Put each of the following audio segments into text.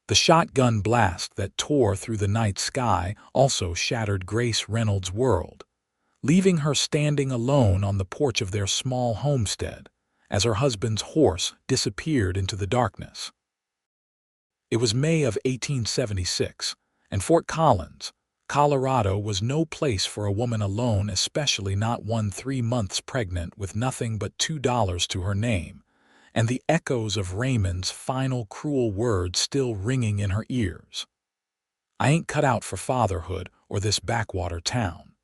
The shotgun blast that tore through the night sky also shattered Grace Reynolds' world, leaving her standing alone on the porch of their small homestead as her husband's horse disappeared into the darkness. It was May of 1876, and Fort Collins, Colorado was no place for a woman alone, especially not one 3 months pregnant with nothing but $2 to her name, and the echoes of Raymond's final cruel words still ringing in her ears. "I ain't cut out for fatherhood or this backwater town.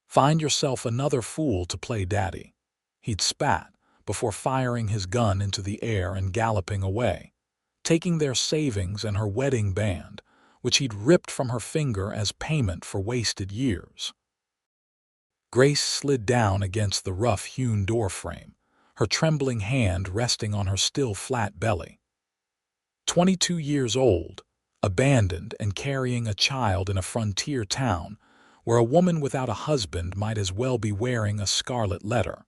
Find yourself another fool to play daddy," he'd spat before firing his gun into the air and galloping away, taking their savings and her wedding band, which he'd ripped from her finger as payment for wasted years. Grace slid down against the rough-hewn doorframe, her trembling hand resting on her still flat belly. 22 years old, abandoned and carrying a child in a frontier town where a woman without a husband might as well be wearing a scarlet letter.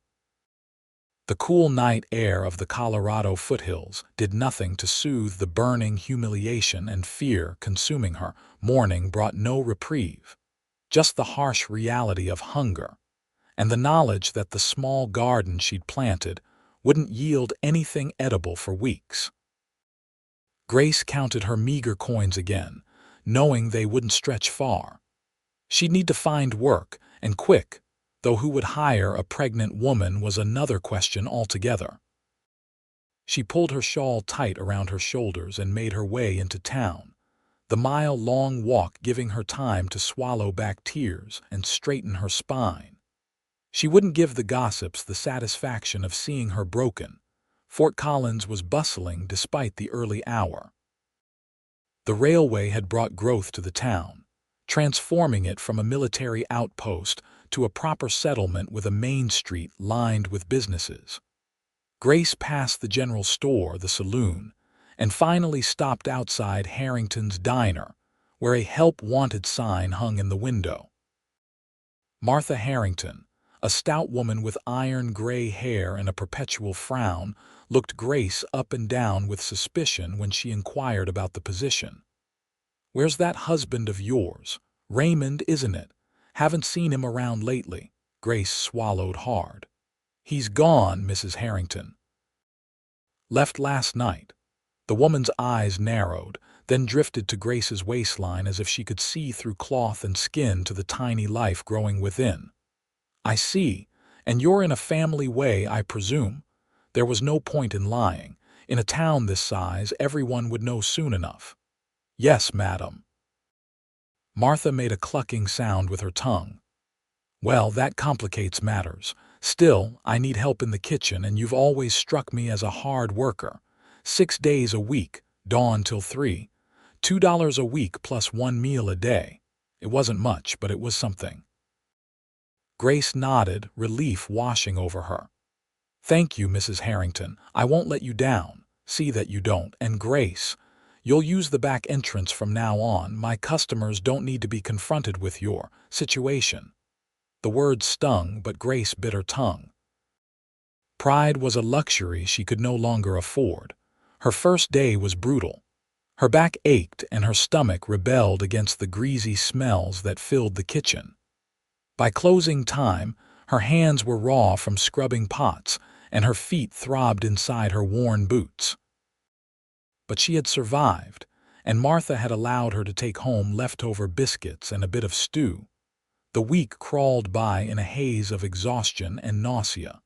The cool night air of the Colorado foothills did nothing to soothe the burning humiliation and fear consuming her. Morning brought no reprieve, just the harsh reality of hunger, and the knowledge that the small garden she'd planted wouldn't yield anything edible for weeks. Grace counted her meager coins again, knowing they wouldn't stretch far. She'd need to find work, and quick, though who would hire a pregnant woman was another question altogether. She pulled her shawl tight around her shoulders and made her way into town, the mile-long walk giving her time to swallow back tears and straighten her spine. She wouldn't give the gossips the satisfaction of seeing her broken. Fort Collins was bustling despite the early hour. The railway had brought growth to the town, transforming it from a military outpost to a proper settlement with a main street lined with businesses. Grace passed the general store, the saloon, and finally stopped outside Harrington's diner, where a help wanted sign hung in the window. Martha Harrington, a stout woman with iron gray hair and a perpetual frown, looked Grace up and down with suspicion when she inquired about the position. "Where's that husband of yours? Raymond, isn't it? Haven't seen him around lately." Grace swallowed hard. "He's gone, Mrs. Harrington." "Left last night." The woman's eyes narrowed, then drifted to Grace's waistline as if she could see through cloth and skin to the tiny life growing within. "I see. And you're in a family way, I presume?" There was no point in lying. In a town this size, everyone would know soon enough. "Yes, madam." Martha made a clucking sound with her tongue. "Well, that complicates matters. Still, I need help in the kitchen, and you've always struck me as a hard worker. 6 days a week, dawn till 3. $2 a week plus 1 meal a day. It wasn't much, but it was something." Grace nodded, relief washing over her. "Thank you, Mrs. Harrington. I won't let you down. See that you don't. And Grace, you'll use the back entrance from now on. My customers don't need to be confronted with your situation." The words stung, but Grace bit her tongue. Pride was a luxury she could no longer afford. Her first day was brutal. Her back ached and her stomach rebelled against the greasy smells that filled the kitchen. By closing time, her hands were raw from scrubbing pots, and her feet throbbed inside her worn boots. But she had survived, and Martha had allowed her to take home leftover biscuits and a bit of stew. The week crawled by in a haze of exhaustion and nausea.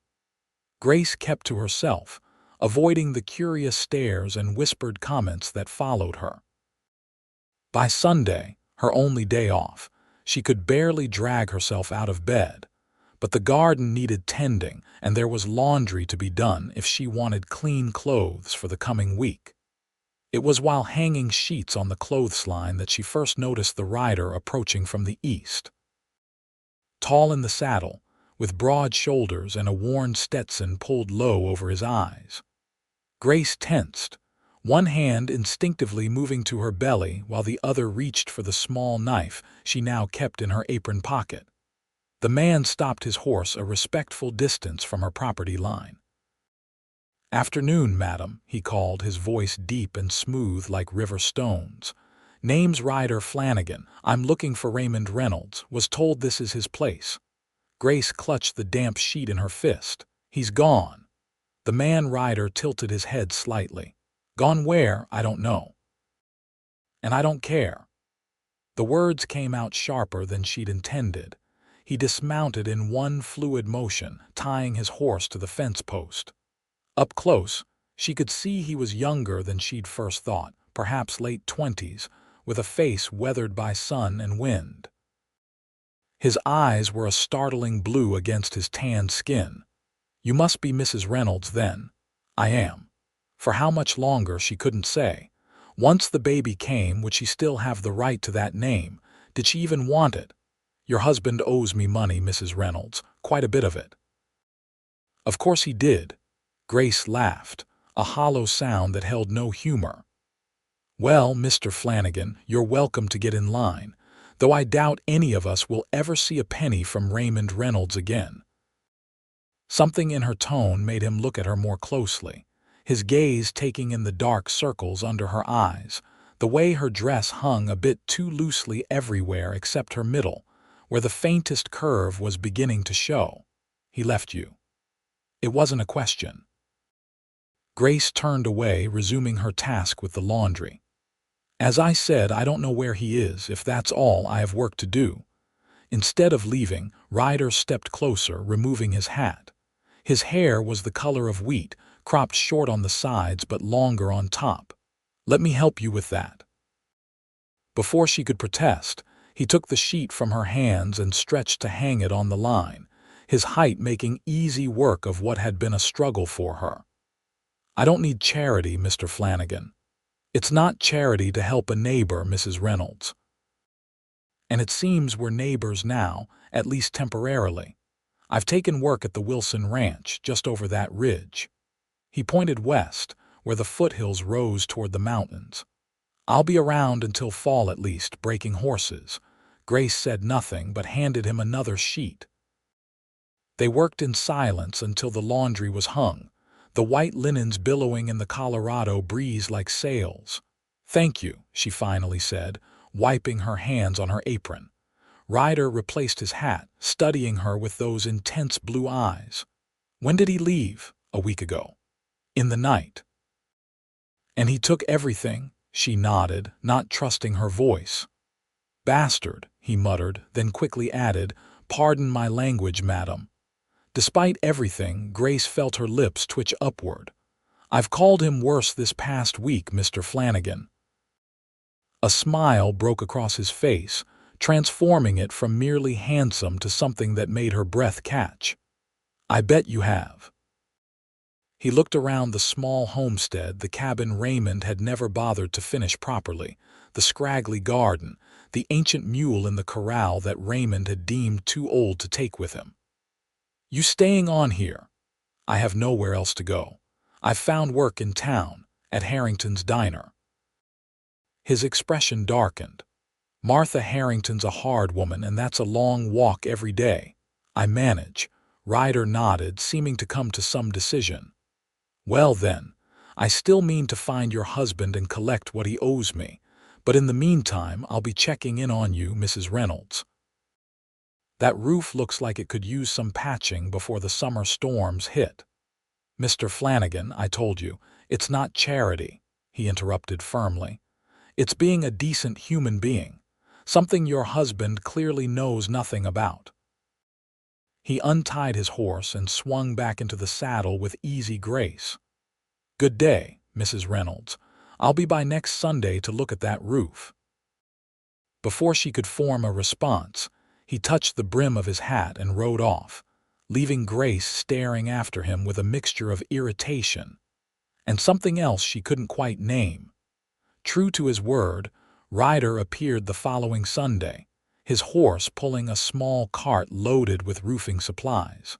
Grace kept to herself, avoiding the curious stares and whispered comments that followed her. By Sunday, her only day off, she could barely drag herself out of bed, but the garden needed tending and there was laundry to be done if she wanted clean clothes for the coming week. It was while hanging sheets on the clothesline that she first noticed the rider approaching from the east. Tall in the saddle, with broad shoulders and a worn Stetson pulled low over his eyes. Grace tensed, one hand instinctively moving to her belly while the other reached for the small knife she now kept in her apron pocket. The man stopped his horse a respectful distance from her property line. "Afternoon, madam," he called, his voice deep and smooth like river stones. "Name's Ryder Flannigan. I'm looking for Raymond Reynolds. Was told this is his place." Grace clutched the damp sheet in her fist. "He's gone." The man Ryder tilted his head slightly. "Gone where? I don't know. And I don't care." The words came out sharper than she'd intended. He dismounted in one fluid motion, tying his horse to the fence post. Up close, she could see he was younger than she'd first thought, perhaps late 20s, with a face weathered by sun and wind. His eyes were a startling blue against his tanned skin. "You must be Mrs. Reynolds, then." "I am." For how much longer, she couldn't say. Once the baby came, would she still have the right to that name? Did she even want it? "Your husband owes me money, Mrs. Reynolds, quite a bit of it." Of course he did. Grace laughed, a hollow sound that held no humor. "Well, Mr. Flannigan, you're welcome to get in line, though I doubt any of us will ever see a penny from Raymond Reynolds again." Something in her tone made him look at her more closely, his gaze taking in the dark circles under her eyes, the way her dress hung a bit too loosely everywhere except her middle, where the faintest curve was beginning to show. "He left you." It wasn't a question. Grace turned away, resuming her task with the laundry. "As I said, I don't know where he is, if that's all. I have work to do." Instead of leaving, Ryder stepped closer, removing his hat. His hair was the color of wheat, cropped short on the sides but longer on top. "Let me help you with that." Before she could protest, he took the sheet from her hands and stretched to hang it on the line, his height making easy work of what had been a struggle for her. "I don't need charity, Mr. Flannigan." "It's not charity to help a neighbor, Mrs. Reynolds. And it seems we're neighbors now, at least temporarily. I've taken work at the Wilson Ranch, just over that ridge." He pointed west, where the foothills rose toward the mountains. "I'll be around until fall at least, breaking horses." Grace said nothing but handed him another sheet. They worked in silence until the laundry was hung, the white linens billowing in the Colorado breeze like sails. "Thank you," she finally said, wiping her hands on her apron. Ryder replaced his hat, studying her with those intense blue eyes. "When did he leave?" "A week ago." "In the night?" "And he took everything?" She nodded, not trusting her voice. "Bastard," he muttered, then quickly added, "Pardon my language, madam." Despite everything, Grace felt her lips twitch upward. "I've called him worse this past week, Mr. Flannigan." A smile broke across his face, transforming it from merely handsome to something that made her breath catch. "I bet you have." He looked around the small homestead, the cabin Raymond had never bothered to finish properly, the scraggly garden, the ancient mule in the corral that Raymond had deemed too old to take with him. "You staying on here?" "I have nowhere else to go. I've found work in town, at Harrington's diner." His expression darkened. "Martha Harrington's a hard woman, and that's a long walk every day." "I manage." Ryder nodded, seeming to come to some decision. "Well then, I still mean to find your husband and collect what he owes me, but in the meantime I'll be checking in on you, Mrs. Reynolds. That roof looks like it could use some patching before the summer storms hit." "Mr. Flannigan, I told you, it's not charity," he interrupted firmly. "It's being a decent human being, something your husband clearly knows nothing about." He untied his horse and swung back into the saddle with easy grace. "Good day, Mrs. Reynolds. I'll be by next Sunday to look at that roof." Before she could form a response, he touched the brim of his hat and rode off, leaving Grace staring after him with a mixture of irritation and something else she couldn't quite name. True to his word, Ryder appeared the following Sunday, his horse pulling a small cart loaded with roofing supplies.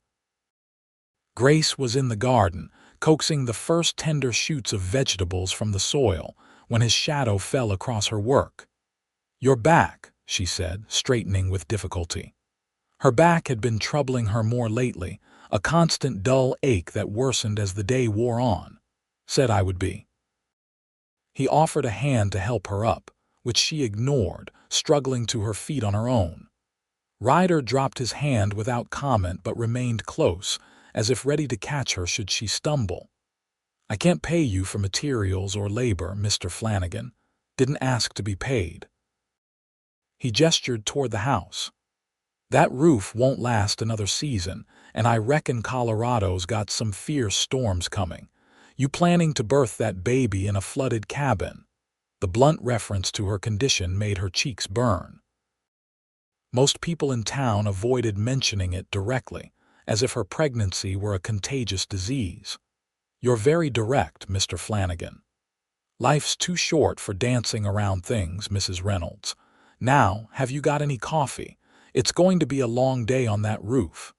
Grace was in the garden, coaxing the first tender shoots of vegetables from the soil, when his shadow fell across her work. "You're back," she said, straightening with difficulty. Her back had been troubling her more lately, a constant dull ache that worsened as the day wore on. Said I would be. He offered a hand to help her up, which she ignored, struggling to her feet on her own. Ryder dropped his hand without comment but remained close, as if ready to catch her should she stumble. I can't pay you for materials or labor, Mr. Flannigan. Didn't ask to be paid. He gestured toward the house. That roof won't last another season, and I reckon Colorado's got some fierce storms coming. You planning to birth that baby in a flooded cabin? The blunt reference to her condition made her cheeks burn. Most people in town avoided mentioning it directly, as if her pregnancy were a contagious disease. You're very direct, Mr. Flannigan. Life's too short for dancing around things, Mrs. Reynolds. Now, have you got any coffee? It's going to be a long day on that roof.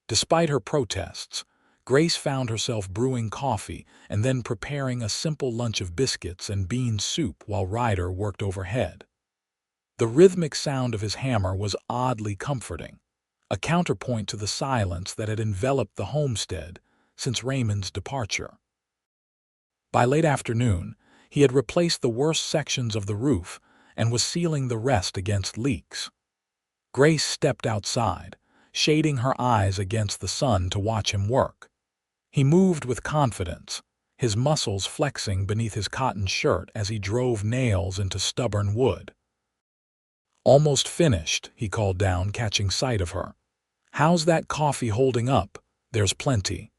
Despite her protests, Grace found herself brewing coffee and then preparing a simple lunch of biscuits and bean soup while Ryder worked overhead. The rhythmic sound of his hammer was oddly comforting, a counterpoint to the silence that had enveloped the homestead since Raymond's departure. By late afternoon, he had replaced the worst sections of the roof and was sealing the rest against leaks. Grace stepped outside, shading her eyes against the sun to watch him work. He moved with confidence, his muscles flexing beneath his cotton shirt as he drove nails into stubborn wood. Almost finished, he called down, catching sight of her. How's that coffee holding up? There's plenty.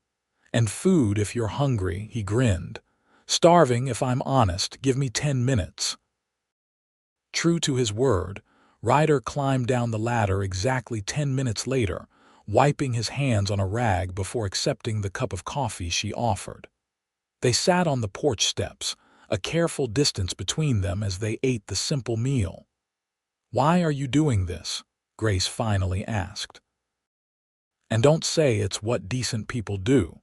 And food if you're hungry, he grinned. Starving if I'm honest, give me 10 minutes. True to his word, Ryder climbed down the ladder exactly 10 minutes later, wiping his hands on a rag before accepting the cup of coffee she offered. They sat on the porch steps, a careful distance between them as they ate the simple meal. Why are you doing this? Grace finally asked. And don't say it's what decent people do.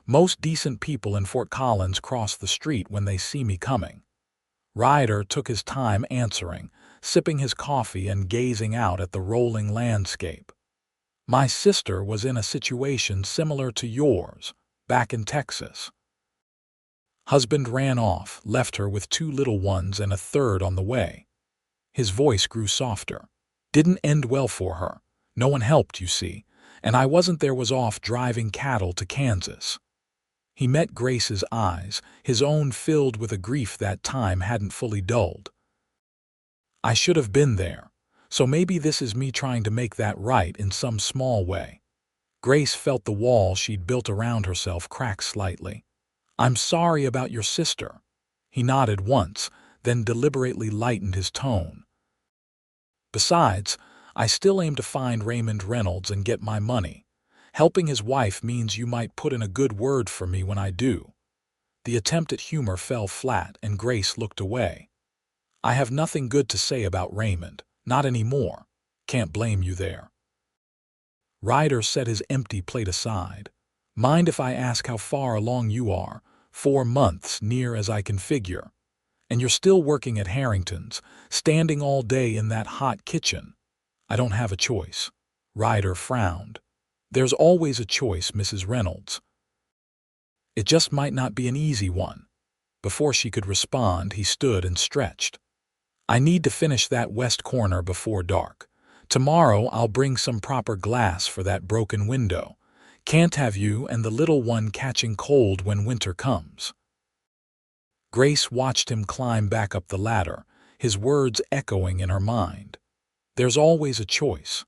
Most decent people in Fort Collins cross the street when they see me coming. Ryder took his time answering, sipping his coffee and gazing out at the rolling landscape. My sister was in a situation similar to yours, back in Texas. Husband ran off, left her with 2 little ones and a third on the way. His voice grew softer. Didn't end well for her. No one helped, you see, and I wasn't there, was off driving cattle to Kansas. He met Grace's eyes, his own filled with a grief that time hadn't fully dulled. I should have been there, so maybe this is me trying to make that right in some small way. Grace felt the wall she'd built around herself crack slightly. I'm sorry about your sister. He nodded once, then deliberately lightened his tone. Besides, I still aim to find Raymond Reynolds and get my money. Helping his wife means you might put in a good word for me when I do. The attempt at humor fell flat and Grace looked away. I have nothing good to say about Raymond, not anymore. Can't blame you there. Ryder set his empty plate aside. Mind if I ask how far along you are? 4 months, near as I can figure. And you're still working at Harrington's, standing all day in that hot kitchen. I don't have a choice. Ryder frowned. There's always a choice, Mrs. Reynolds. It just might not be an easy one. Before she could respond, he stood and stretched. I need to finish that west corner before dark. Tomorrow I'll bring some proper glass for that broken window. Can't have you and the little one catching cold when winter comes. Grace watched him climb back up the ladder, his words echoing in her mind. There's always a choice.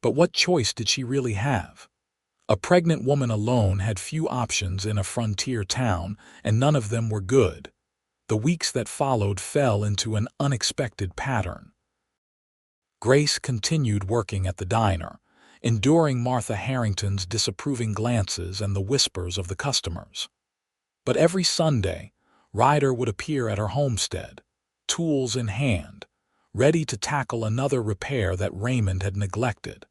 But what choice did she really have? A pregnant woman alone had few options in a frontier town, and none of them were good. The weeks that followed fell into an unexpected pattern. Grace continued working at the diner, enduring Martha Harrington's disapproving glances and the whispers of the customers. But every Sunday, Ryder would appear at her homestead, tools in hand, ready to tackle another repair that Raymond had neglected.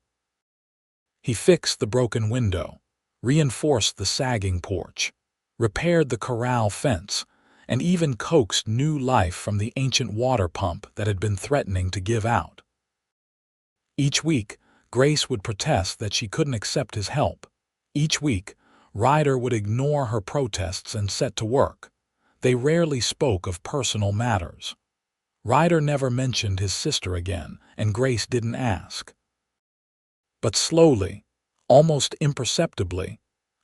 He fixed the broken window, reinforced the sagging porch, repaired the corral fence, and even coaxed new life from the ancient water pump that had been threatening to give out. Each week, Grace would protest that she couldn't accept his help. Each week, Ryder would ignore her protests and set to work. They rarely spoke of personal matters. Ryder never mentioned his sister again, and Grace didn't ask. But slowly, almost imperceptibly,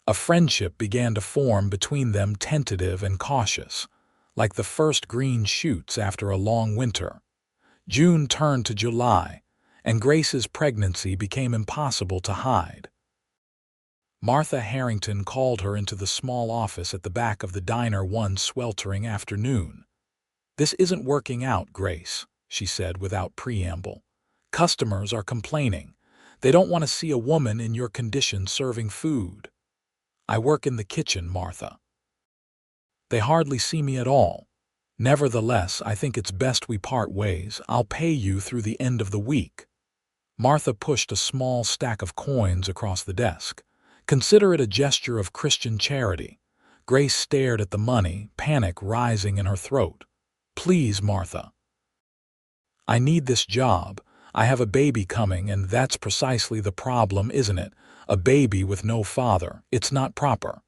a friendship began to form between them, tentative and cautious, like the first green shoots after a long winter. June turned to July, and Grace's pregnancy became impossible to hide. Martha Harrington called her into the small office at the back of the diner one sweltering afternoon. "This isn't working out, Grace," she said without preamble. "Customers are complaining. They don't want to see a woman in your condition serving food." "I work in the kitchen, Martha. They hardly see me at all. Nevertheless, I think it's best we part ways. I'll pay you through the end of the week." Martha pushed a small stack of coins across the desk. "Consider it a gesture of Christian charity." Grace stared at the money, panic rising in her throat. "Please, Martha. I need this job. I have a baby coming, and that's precisely the problem, isn't it? A baby with no father. It's not proper."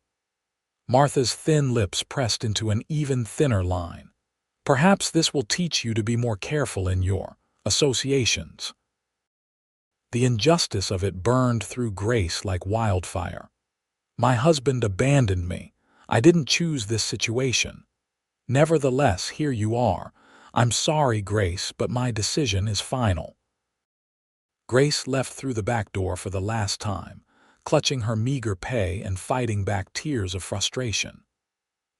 Martha's thin lips pressed into an even thinner line. "Perhaps this will teach you to be more careful in your associations." The injustice of it burned through Grace like wildfire. "My husband abandoned me. I didn't choose this situation. Nevertheless, here you are. I'm sorry, Grace, but my decision is final." Grace left through the back door for the last time, clutching her meager pay and fighting back tears of frustration.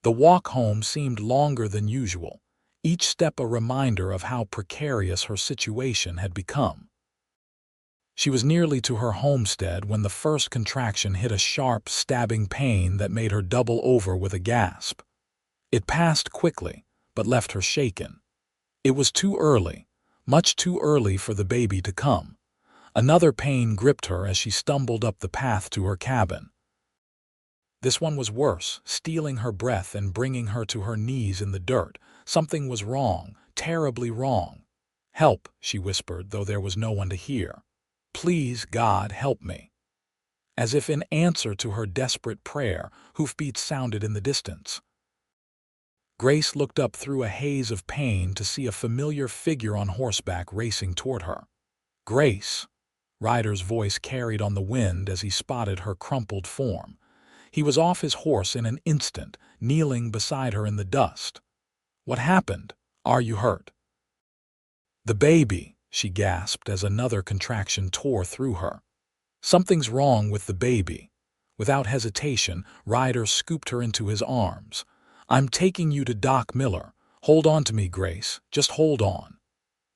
The walk home seemed longer than usual, each step a reminder of how precarious her situation had become. She was nearly to her homestead when the first contraction hit a sharp, stabbing pain that made her double over with a gasp. It passed quickly, but left her shaken. It was too early, much too early for the baby to come. Another pain gripped her as she stumbled up the path to her cabin. This one was worse, stealing her breath and bringing her to her knees in the dirt. Something was wrong, terribly wrong. "Help," she whispered, though there was no one to hear. "Please, God, help me." As if in answer to her desperate prayer, hoofbeats sounded in the distance. Grace looked up through a haze of pain to see a familiar figure on horseback racing toward her. "Grace!" Ryder's voice carried on the wind as he spotted her crumpled form. He was off his horse in an instant, kneeling beside her in the dust. "What happened? Are you hurt?" "The baby," she gasped as another contraction tore through her. "Something's wrong with the baby." Without hesitation, Ryder scooped her into his arms. "I'm taking you to Doc Miller. Hold on to me, Grace. Just hold on."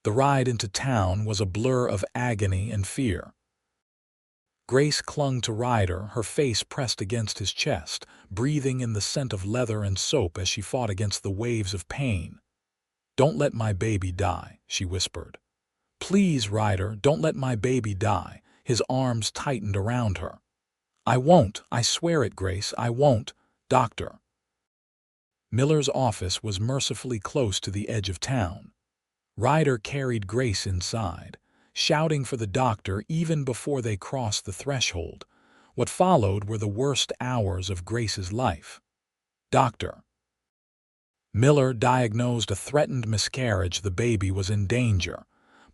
The ride into town was a blur of agony and fear. Grace clung to Ryder, her face pressed against his chest, breathing in the scent of leather and soap as she fought against the waves of pain. "Don't let my baby die," she whispered. "Please, Ryder, don't let my baby die." His arms tightened around her. "I won't. I swear it, Grace. I won't. Doctor." Miller's office was mercifully close to the edge of town. Ryder carried Grace inside, shouting for the doctor even before they crossed the threshold. What followed were the worst hours of Grace's life. "Doctor." Miller diagnosed a threatened miscarriage. The baby was in danger,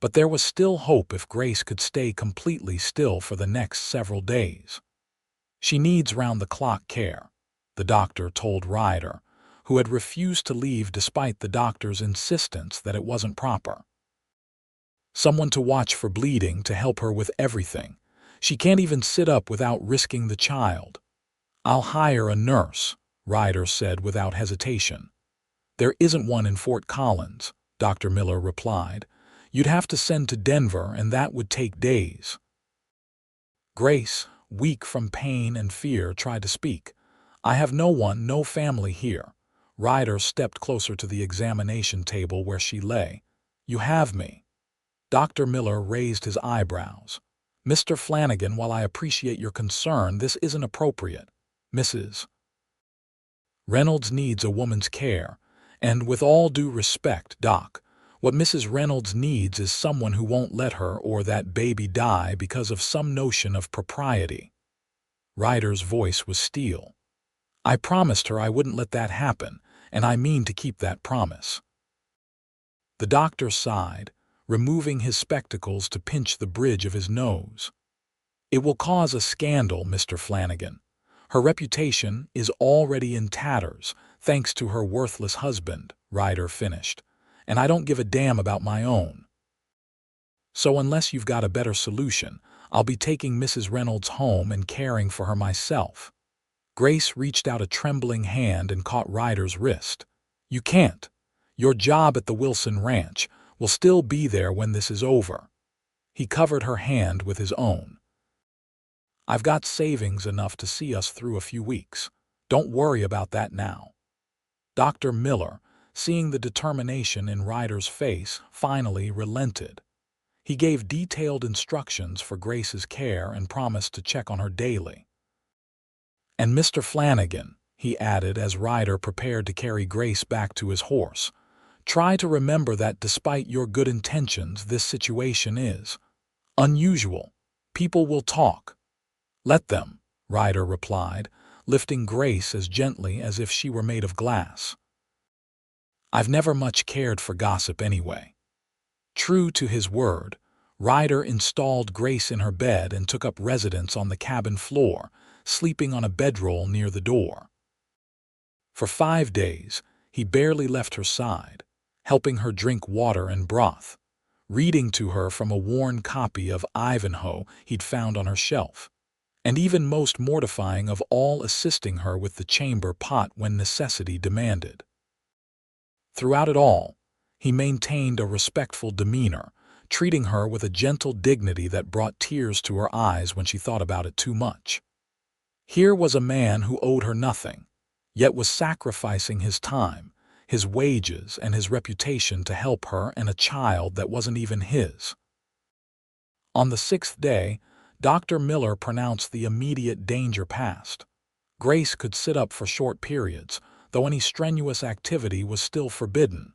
but there was still hope if Grace could stay completely still for the next several days. "She needs round-the-clock care," the doctor told Ryder, who had refused to leave despite the doctor's insistence that it wasn't proper. "Someone to watch for bleeding, to help her with everything. She can't even sit up without risking the child." "I'll hire a nurse," Ryder said without hesitation. "There isn't one in Fort Collins," Dr. Miller replied. "You'd have to send to Denver, and that would take days." Grace, weak from pain and fear, tried to speak. "I have no one, no family here." Ryder stepped closer to the examination table where she lay. "You have me." Dr. Miller raised his eyebrows. "Mr. Flannigan, while I appreciate your concern, this isn't appropriate. Mrs. Reynolds needs a woman's care, and with all due respect, Doc, What Mrs. Reynolds needs is someone who won't let her or that baby die because of some notion of propriety." Ryder's voice was steel. "I promised her I wouldn't let that happen, and I mean to keep that promise." The doctor sighed, removing his spectacles to pinch the bridge of his nose. "It will cause a scandal, Mr. Flannigan. Her reputation is already in tatters, thanks to her worthless husband," Ryder finished, "and I don't give a damn about my own. So unless you've got a better solution, I'll be taking Mrs. Reynolds home and caring for her myself." Grace reached out a trembling hand and caught Ryder's wrist. "You can't. Your job at the Wilson Ranch will still be there when this is over." He covered her hand with his own. "I've got savings enough to see us through a few weeks. Don't worry about that now." Dr. Miller, seeing the determination in Ryder's face, finally relented. He gave detailed instructions for Grace's care and promised to check on her daily. "And Mr. Flannigan," he added as Ryder prepared to carry Grace back to his horse, "try to remember that despite your good intentions, this situation is unusual. People will talk." "Let them," Ryder replied, lifting Grace as gently as if she were made of glass. "I've never much cared for gossip anyway." True to his word, Ryder installed Grace in her bed and took up residence on the cabin floor, sleeping on a bedroll near the door. For 5 days, he barely left her side, helping her drink water and broth, reading to her from a worn copy of Ivanhoe he'd found on her shelf, and even most mortifying of all, assisting her with the chamber pot when necessity demanded. Throughout it all, he maintained a respectful demeanor, treating her with a gentle dignity that brought tears to her eyes when she thought about it too much. Here was a man who owed her nothing, yet was sacrificing his time, his wages, and his reputation to help her and a child that wasn't even his. On the 6th day, Dr. Miller pronounced the immediate danger past. Grace could sit up for short periods, though any strenuous activity was still forbidden.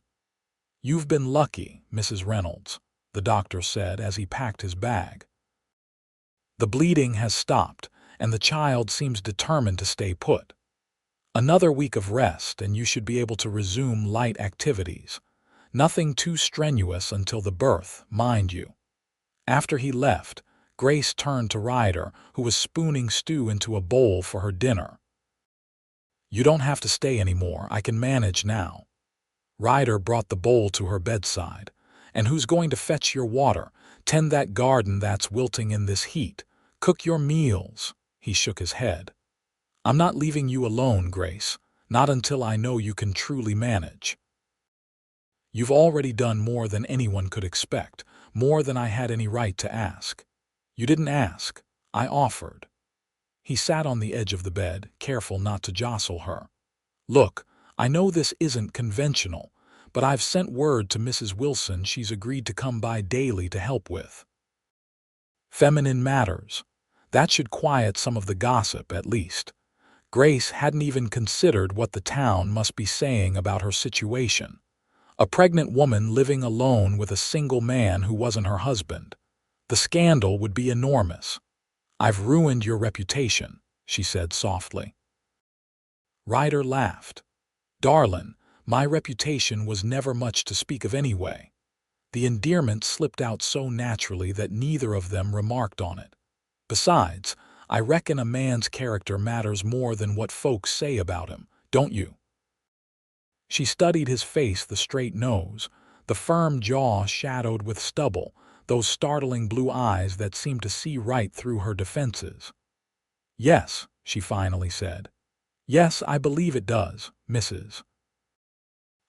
"You've been lucky, Mrs. Reynolds," the doctor said as he packed his bag. "The bleeding has stopped, and the child seems determined to stay put. Another week of rest, and you should be able to resume light activities. Nothing too strenuous until the birth, mind you." After he left, Grace turned to Ryder, who was spooning stew into a bowl for her dinner. "You don't have to stay anymore. I can manage now." Ryder brought the bowl to her bedside. "And who's going to fetch your water, tend that garden that's wilting in this heat, cook your meals?" He shook his head. "I'm not leaving you alone, Grace, not until I know you can truly manage. You've already done more than anyone could expect, more than I had any right to ask. You didn't ask, I offered." He sat on the edge of the bed, careful not to jostle her. "Look, I know this isn't conventional, but I've sent word to Mrs. Wilson she's agreed to come by daily to help with feminine matters. That should quiet some of the gossip, at least." Grace hadn't even considered what the town must be saying about her situation. A pregnant woman living alone with a single man who wasn't her husband. The scandal would be enormous. "I've ruined your reputation," she said softly. Ryder laughed. "Darlin', my reputation was never much to speak of anyway." The endearment slipped out so naturally that neither of them remarked on it. "Besides, I reckon a man's character matters more than what folks say about him, don't you?" She studied his face, the straight nose, the firm jaw shadowed with stubble, those startling blue eyes that seemed to see right through her defenses. "Yes," she finally said. "Yes, I believe it does, Mrs."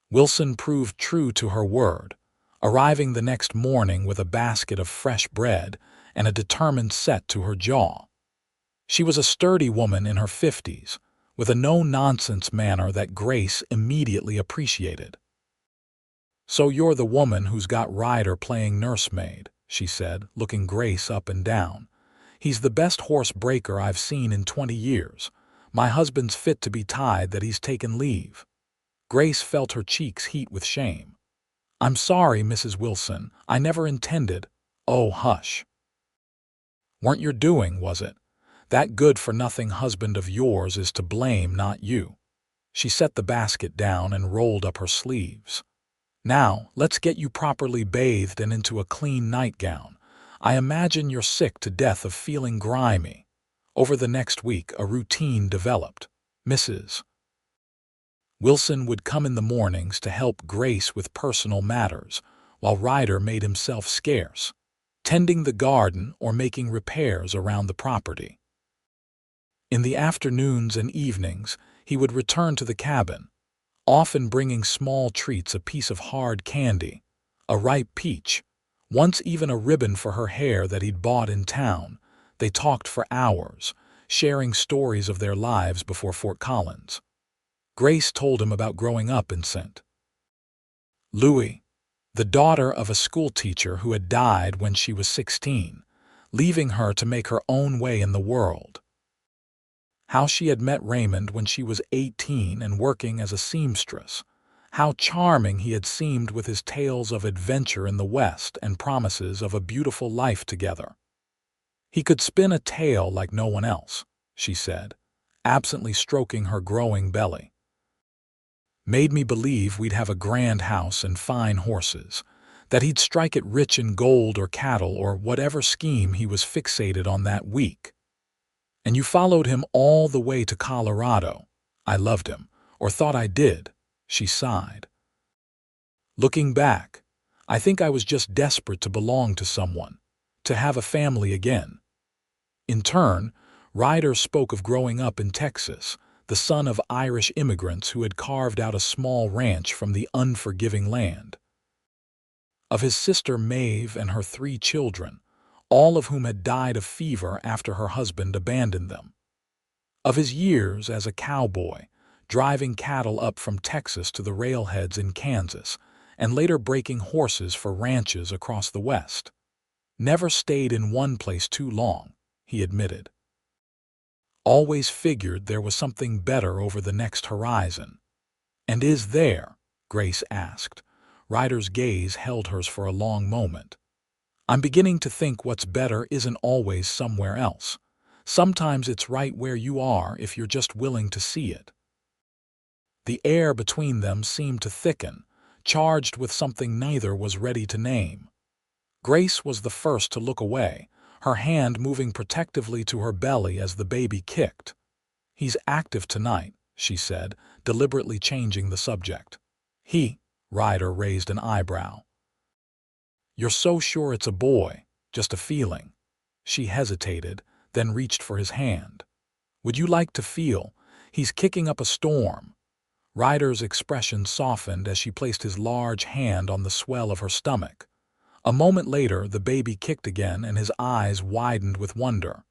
Wilson proved true to her word, arriving the next morning with a basket of fresh bread and a determined set to her jaw. She was a sturdy woman in her 50s, with a no-nonsense manner that Grace immediately appreciated. "So you're the woman who's got Ryder playing nursemaid," she said, looking Grace up and down. "He's the best horse breaker I've seen in 20 years. My husband's fit to be tied that he's taken leave." Grace felt her cheeks heat with shame. "I'm sorry, Mrs. Wilson. I never intended—" "Oh, hush. Weren't your doing, was it? That good-for-nothing husband of yours is to blame, not you." She set the basket down and rolled up her sleeves. "Now, let's get you properly bathed and into a clean nightgown. I imagine you're sick to death of feeling grimy." Over the next week, a routine developed. Mrs. Wilson would come in the mornings to help Grace with personal matters, while Ryder made himself scarce, tending the garden or making repairs around the property. In the afternoons and evenings, he would return to the cabin, often bringing small treats, a piece of hard candy, a ripe peach, once even a ribbon for her hair that he'd bought in town. They talked for hours, sharing stories of their lives before Fort Collins. Grace told him about growing up in St. Louis, the daughter of a schoolteacher who had died when she was 16, leaving her to make her own way in the world. How she had met Raymond when she was 18 and working as a seamstress. How charming he had seemed with his tales of adventure in the West and promises of a beautiful life together. "He could spin a tale like no one else," she said, absently stroking her growing belly. "Made me believe we'd have a grand house and fine horses, that he'd strike it rich in gold or cattle or whatever scheme he was fixated on that week. And you followed him all the way to Colorado." "I loved him, or thought I did," she sighed. "Looking back, I think I was just desperate to belong to someone, to have a family again." In turn, Ryder spoke of growing up in Texas, the son of Irish immigrants who had carved out a small ranch from the unforgiving land. Of his sister Maeve and her 3 children, all of whom had died of fever after her husband abandoned them. Of his years as a cowboy, driving cattle up from Texas to the railheads in Kansas, and later breaking horses for ranches across the West. "Never stayed in one place too long," he admitted. "Always figured there was something better over the next horizon." "And is there?" Grace asked. Ryder's gaze held hers for a long moment. "I'm beginning to think what's better isn't always somewhere else. Sometimes it's right where you are if you're just willing to see it." The air between them seemed to thicken, charged with something neither was ready to name. Grace was the first to look away, her hand moving protectively to her belly as the baby kicked. "He's active tonight," she said, deliberately changing the subject. Ryder raised an eyebrow. "You're so sure it's a boy, just a feeling." She hesitated, then reached for his hand. "Would you like to feel? He's kicking up a storm." Ryder's expression softened as she placed his large hand on the swell of her stomach. A moment later, the baby kicked again and his eyes widened with wonder.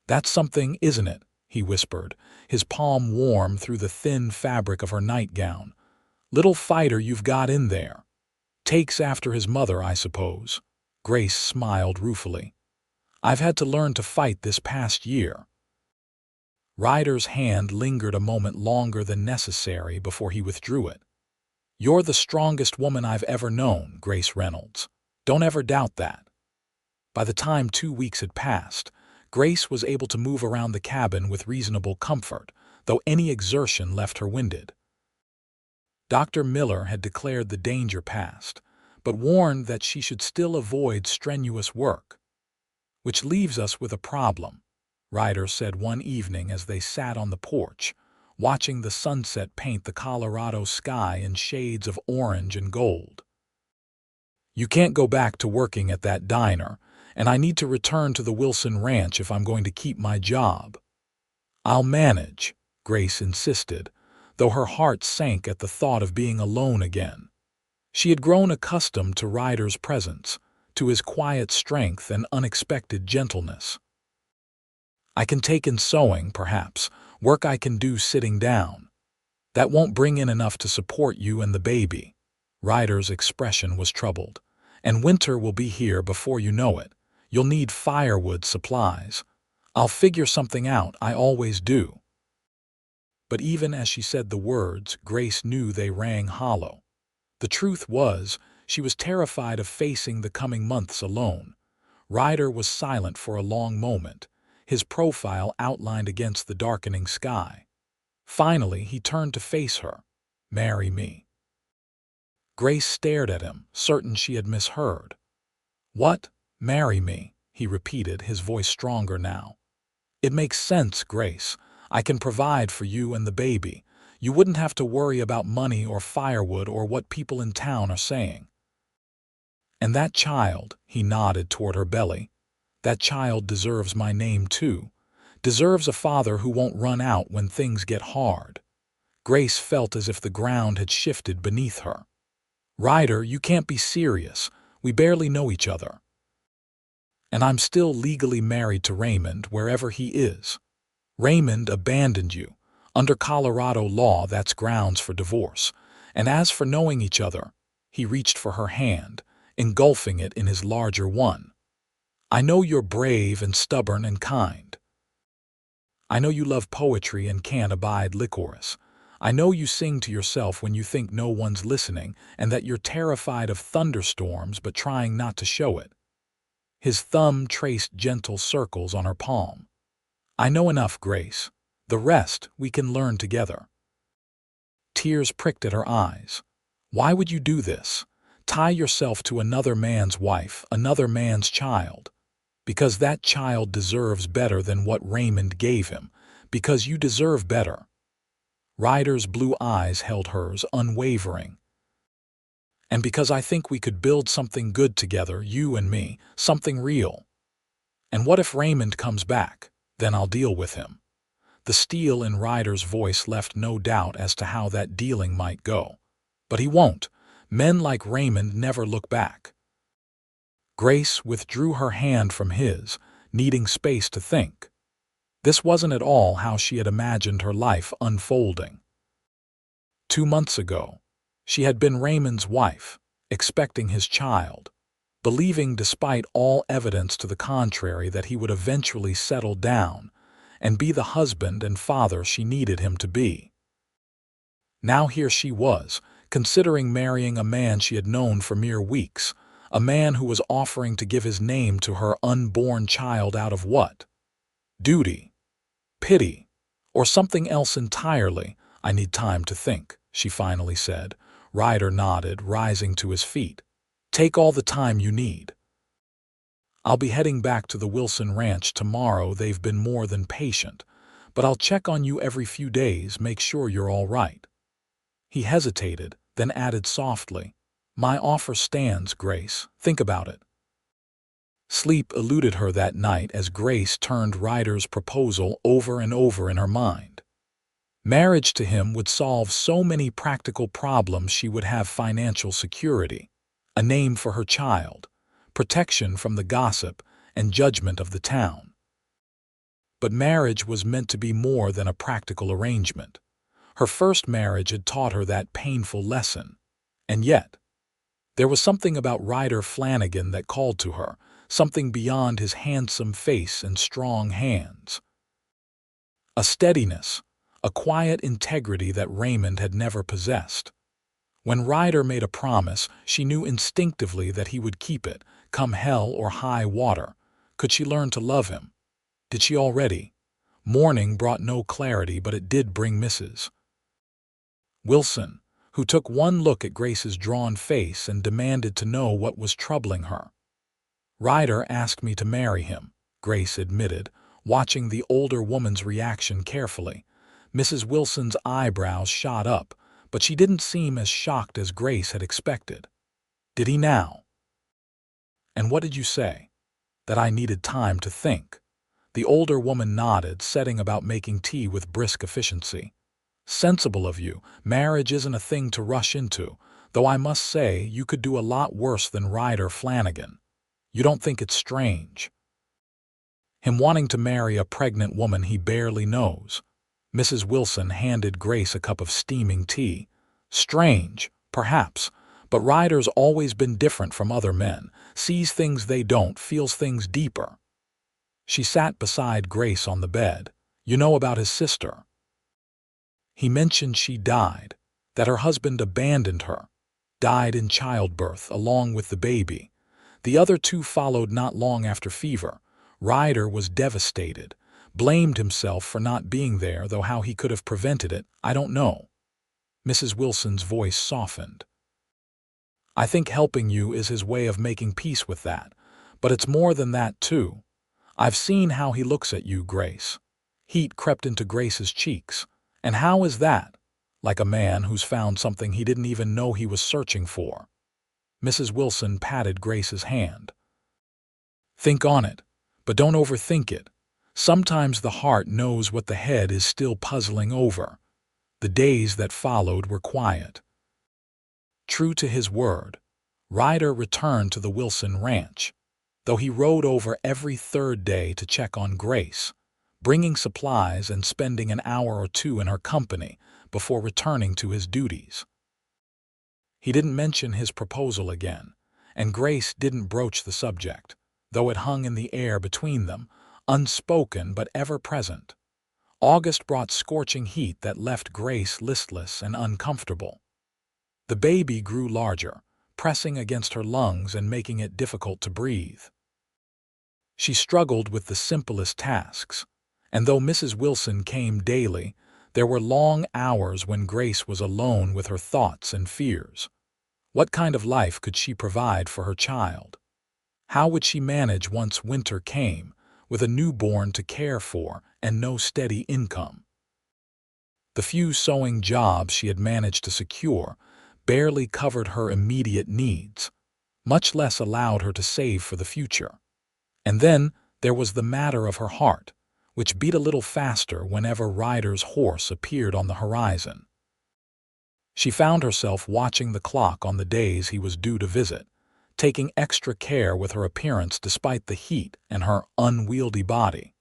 "That's something, isn't it?" he whispered, his palm warm through the thin fabric of her nightgown. "Little fighter you've got in there. Takes after his mother, I suppose." Grace smiled ruefully. "I've had to learn to fight this past year." Ryder's hand lingered a moment longer than necessary before he withdrew it. "You're the strongest woman I've ever known, Grace Reynolds. Don't ever doubt that." By the time 2 weeks had passed, Grace was able to move around the cabin with reasonable comfort, though any exertion left her winded. Dr. Miller had declared the danger past, but warned that she should still avoid strenuous work. "Which leaves us with a problem," Ryder said one evening as they sat on the porch, watching the sunset paint the Colorado sky in shades of orange and gold. "You can't go back to working at that diner, and I need to return to the Wilson Ranch if I'm going to keep my job." "I'll manage," Grace insisted, though her heart sank at the thought of being alone again. She had grown accustomed to Ryder's presence, to his quiet strength and unexpected gentleness. "I can take in sewing, perhaps, work I can do sitting down." "That won't bring in enough to support you and the baby." Ryder's expression was troubled. "And winter will be here before you know it. You'll need firewood supplies." "I'll figure something out, I always do." But even as she said the words, Grace knew they rang hollow. The truth was, she was terrified of facing the coming months alone. Ryder was silent for a long moment, his profile outlined against the darkening sky. Finally, he turned to face her. "Marry me." Grace stared at him, certain she had misheard. "What? Marry me?" he repeated, his voice stronger now. "It makes sense, Grace. I can provide for you and the baby. You wouldn't have to worry about money or firewood or what people in town are saying. And that child," he nodded toward her belly, "that child deserves my name too. Deserves a father who won't run out when things get hard." Grace felt as if the ground had shifted beneath her. "Ryder, you can't be serious. We barely know each other. And I'm still legally married to Raymond, wherever he is. Raymond abandoned you. Under Colorado law, that's grounds for divorce. And as for knowing each other," he reached for her hand, engulfing it in his larger one. "I know you're brave and stubborn and kind. I know you love poetry and can't abide licorice. I know you sing to yourself when you think no one's listening, and that you're terrified of thunderstorms but trying not to show it." His thumb traced gentle circles on her palm. "I know enough, Grace. The rest we can learn together." Tears pricked at her eyes. "Why would you do this? Tie yourself to another man's wife, another man's child? Because that child deserves better than what Raymond gave him. Because you deserve better." Ryder's blue eyes held hers, unwavering. "And because I think we could build something good together, you and me, something real. And what if Raymond comes back? Then I'll deal with him." The steel in Ryder's voice left no doubt as to how that dealing might go. "But he won't. Men like Raymond never look back." Grace withdrew her hand from his, needing space to think. This wasn't at all how she had imagined her life unfolding. 2 months ago, she had been Raymond's wife, expecting his child, believing despite all evidence to the contrary that he would eventually settle down and be the husband and father she needed him to be. Now here she was, considering marrying a man she had known for mere weeks, a man who was offering to give his name to her unborn child out of what? Duty? Pity? Or something else entirely? "I need time to think," she finally said. Ryder nodded, rising to his feet. "Take all the time you need. I'll be heading back to the Wilson Ranch tomorrow. They've been more than patient, but I'll check on you every few days, make sure you're all right." He hesitated, then added softly, "My offer stands, Grace. Think about it." Sleep eluded her that night as Grace turned Ryder's proposal over and over in her mind. Marriage to him would solve so many practical problems. She would have financial security, a name for her child, protection from the gossip and judgment of the town. But marriage was meant to be more than a practical arrangement. Her first marriage had taught her that painful lesson. And yet, there was something about Ryder Flannigan that called to her, something beyond his handsome face and strong hands. A steadiness, a quiet integrity that Raymond had never possessed. When Ryder made a promise, she knew instinctively that he would keep it, come hell or high water. Could she learn to love him? Did she already? Morning brought no clarity, but it did bring Mrs. Wilson, who took one look at Grace's drawn face and demanded to know what was troubling her. "Ryder asked me to marry him," Grace admitted, watching the older woman's reaction carefully. Mrs. Wilson's eyebrows shot up, but she didn't seem as shocked as Grace had expected. "Did he now?" "And what did you say?" "That I needed time to think." The older woman nodded, setting about making tea with brisk efficiency. "Sensible of you. Marriage isn't a thing to rush into, though I must say you could do a lot worse than Ryder Flannigan. You don't think it's strange? Him wanting to marry a pregnant woman he barely knows." Mrs. Wilson handed Grace a cup of steaming tea. "Strange, perhaps, but Ryder's always been different from other men, sees things they don't, feels things deeper." She sat beside Grace on the bed. "You know about his sister?" "He mentioned she died, that her husband abandoned her. died in childbirth along with the baby. The other two followed not long after fever. Ryder was devastated, blamed himself for not being there, though how he could have prevented it, I don't know. Mrs. Wilson's voice softened. I think helping you is his way of making peace with that, but it's more than that, too. I've seen how he looks at you, Grace. Heat crept into Grace's cheeks. And how is that? Like a man who's found something he didn't even know he was searching for. Mrs. Wilson patted Grace's hand. Think on it, but don't overthink it. Sometimes the heart knows what the head is still puzzling over. The days that followed were quiet. True to his word, Ryder returned to the Wilson ranch, though he rode over every third day to check on Grace, bringing supplies and spending an hour or two in her company before returning to his duties. He didn't mention his proposal again, and Grace didn't broach the subject, though it hung in the air between them, unspoken but ever present. August brought scorching heat that left Grace listless and uncomfortable. The baby grew larger, pressing against her lungs and making it difficult to breathe. She struggled with the simplest tasks, and though Mrs. Wilson came daily, there were long hours when Grace was alone with her thoughts and fears. What kind of life could she provide for her child? How would she manage once winter came, with a newborn to care for and no steady income? The few sewing jobs she had managed to secure barely covered her immediate needs, much less allowed her to save for the future. And then there was the matter of her heart, which beat a little faster whenever Ryder's horse appeared on the horizon. She found herself watching the clock on the days he was due to visit, taking extra care with her appearance despite the heat and her unwieldy body.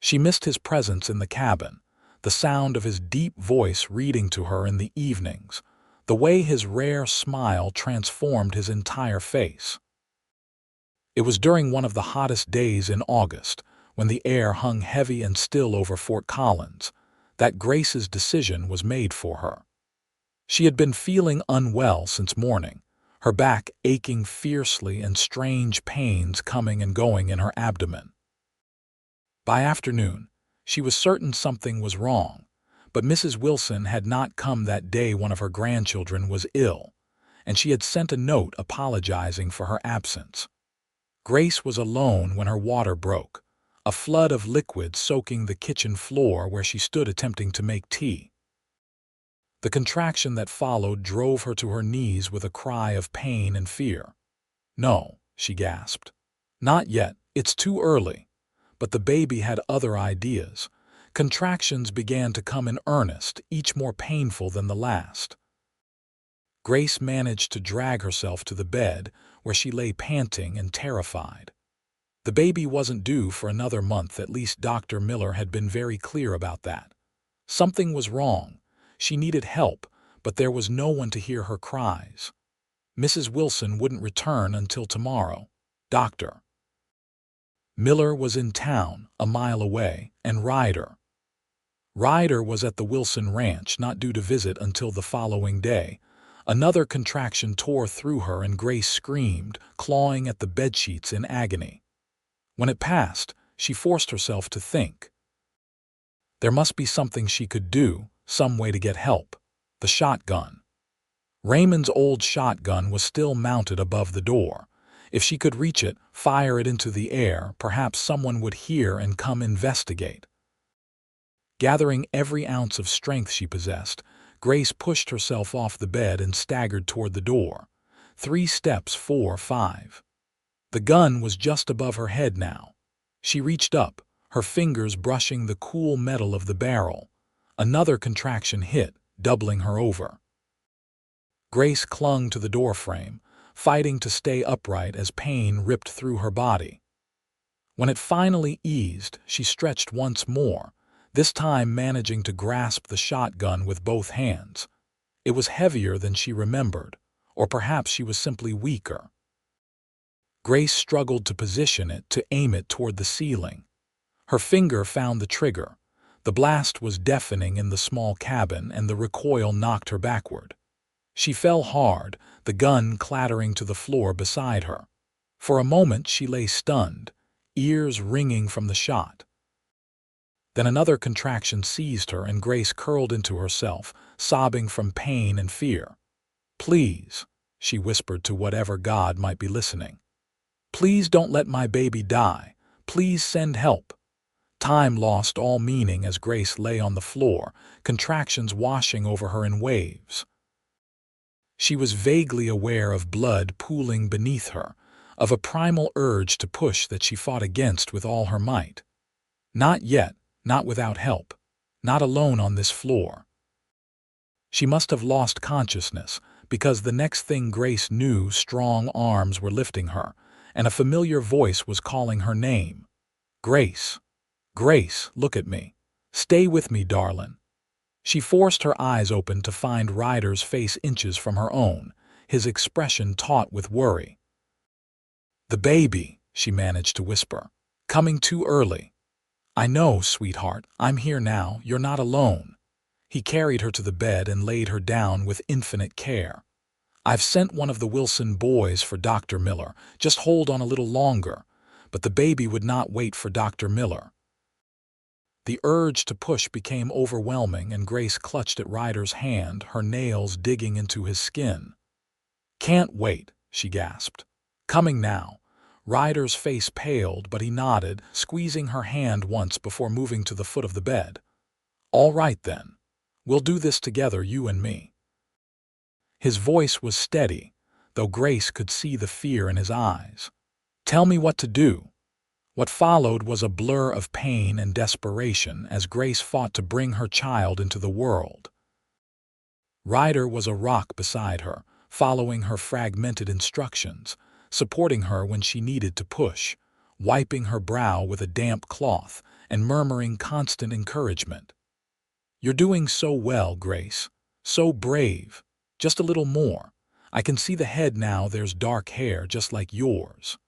She missed his presence in the cabin, the sound of his deep voice reading to her in the evenings, the way his rare smile transformed his entire face. It was during one of the hottest days in August, when the air hung heavy and still over Fort Collins, that Grace's decision was made for her. She had been feeling unwell since morning, her back aching fiercely and strange pains coming and going in her abdomen. By afternoon, she was certain something was wrong, but Mrs. Wilson had not come that day. One of her grandchildren was ill, and she had sent a note apologizing for her absence. Grace was alone when her water broke, a flood of liquid soaking the kitchen floor where she stood attempting to make tea. The contraction that followed drove her to her knees with a cry of pain and fear. "No," she gasped. "Not yet, it's too early." But the baby had other ideas. Contractions began to come in earnest, each more painful than the last. Grace managed to drag herself to the bed, where she lay panting and terrified. The baby wasn't due for another month, at least Dr. Miller had been very clear about that. Something was wrong. She needed help, but there was no one to hear her cries. Mrs. Wilson wouldn't return until tomorrow. Dr. Miller was in town, a mile away, and Ryder was at the Wilson ranch, not due to visit until the following day. Another contraction tore through her and Grace screamed, clawing at the bedsheets in agony. When it passed, she forced herself to think. There must be something she could do, some way to get help. The shotgun. Raymond's old shotgun was still mounted above the door. If she could reach it, fire it into the air, perhaps someone would hear and come investigate. Gathering every ounce of strength she possessed, Grace pushed herself off the bed and staggered toward the door. 3 steps, 4, 5. The gun was just above her head now. She reached up, her fingers brushing the cool metal of the barrel. Another contraction hit, doubling her over. Grace clung to the doorframe, fighting to stay upright as pain ripped through her body. When it finally eased, she stretched once more, this time managing to grasp the shotgun with both hands. It was heavier than she remembered, or perhaps she was simply weaker. Grace struggled to position it, to aim it toward the ceiling. Her finger found the trigger. The blast was deafening in the small cabin, and the recoil knocked her backward. She fell hard, the gun clattering to the floor beside her. For a moment she lay stunned, ears ringing from the shot. Then another contraction seized her and Grace curled into herself, sobbing from pain and fear. "Please," she whispered to whatever god might be listening. "Please don't let my baby die. Please send help." Time lost all meaning as Grace lay on the floor, contractions washing over her in waves. She was vaguely aware of blood pooling beneath her, of a primal urge to push that she fought against with all her might. Not yet, not without help, not alone on this floor. She must have lost consciousness, because the next thing Grace knew, strong arms were lifting her, and a familiar voice was calling her name. "Grace! Grace, look at me. Stay with me, darling." She forced her eyes open to find Ryder's face inches from her own, his expression taut with worry. "The baby," she managed to whisper. "Coming too early." "I know, sweetheart. I'm here now. You're not alone." He carried her to the bed and laid her down with infinite care. "I've sent one of the Wilson boys for Dr. Miller. Just hold on a little longer." But the baby would not wait for Dr. Miller. The urge to push became overwhelming and Grace clutched at Ryder's hand, her nails digging into his skin. "Can't wait," she gasped. "Coming now." Ryder's face paled, but he nodded, squeezing her hand once before moving to the foot of the bed. "All right then. We'll do this together, you and me." His voice was steady, though Grace could see the fear in his eyes. "Tell me what to do." What followed was a blur of pain and desperation as Grace fought to bring her child into the world. Ryder was a rock beside her, following her fragmented instructions, supporting her when she needed to push, wiping her brow with a damp cloth, and murmuring constant encouragement. "You're doing so well, Grace. So brave. Just a little more. I can see the head now. There's dark hair just like yours."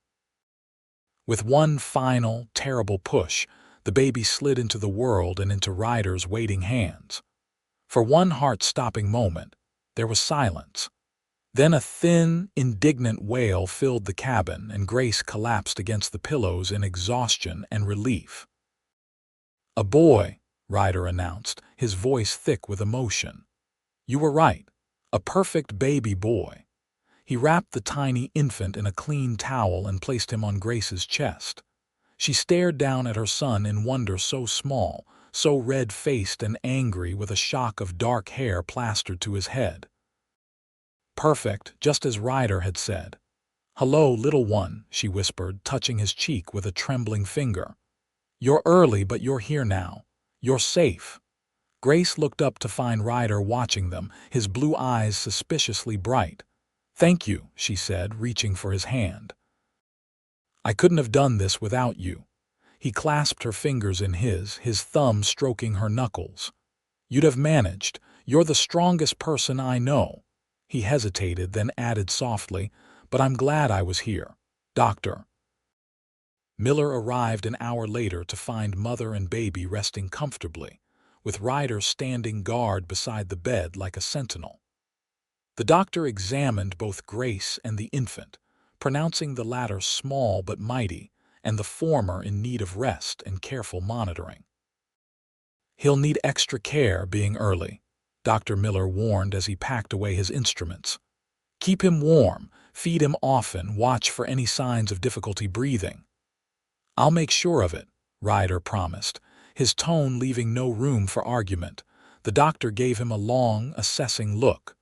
With one final, terrible push, the baby slid into the world and into Ryder's waiting hands. For one heart-stopping moment, there was silence. Then a thin, indignant wail filled the cabin and Grace collapsed against the pillows in exhaustion and relief. "A boy," Ryder announced, his voice thick with emotion. "You were right. A perfect baby boy." He wrapped the tiny infant in a clean towel and placed him on Grace's chest. She stared down at her son in wonder, so small, so red-faced and angry, with a shock of dark hair plastered to his head. "Perfect, just as Ryder had said." "Hello, little one," she whispered, touching his cheek with a trembling finger. "You're early, but you're here now. You're safe." Grace looked up to find Ryder watching them, his blue eyes suspiciously bright. "Thank you," she said, reaching for his hand. "I couldn't have done this without you." He clasped her fingers in his thumb stroking her knuckles. "You'd have managed. You're the strongest person I know." He hesitated, then added softly, "But I'm glad I was here. Doctor." Miller arrived an hour later to find mother and baby resting comfortably, with Ryder standing guard beside the bed like a sentinel. The doctor examined both Grace and the infant, pronouncing the latter small but mighty, and the former in need of rest and careful monitoring. "He'll need extra care being early," Dr. Miller warned as he packed away his instruments. "Keep him warm, feed him often, watch for any signs of difficulty breathing." "I'll make sure of it," Ryder promised, his tone leaving no room for argument. The doctor gave him a long, assessing look.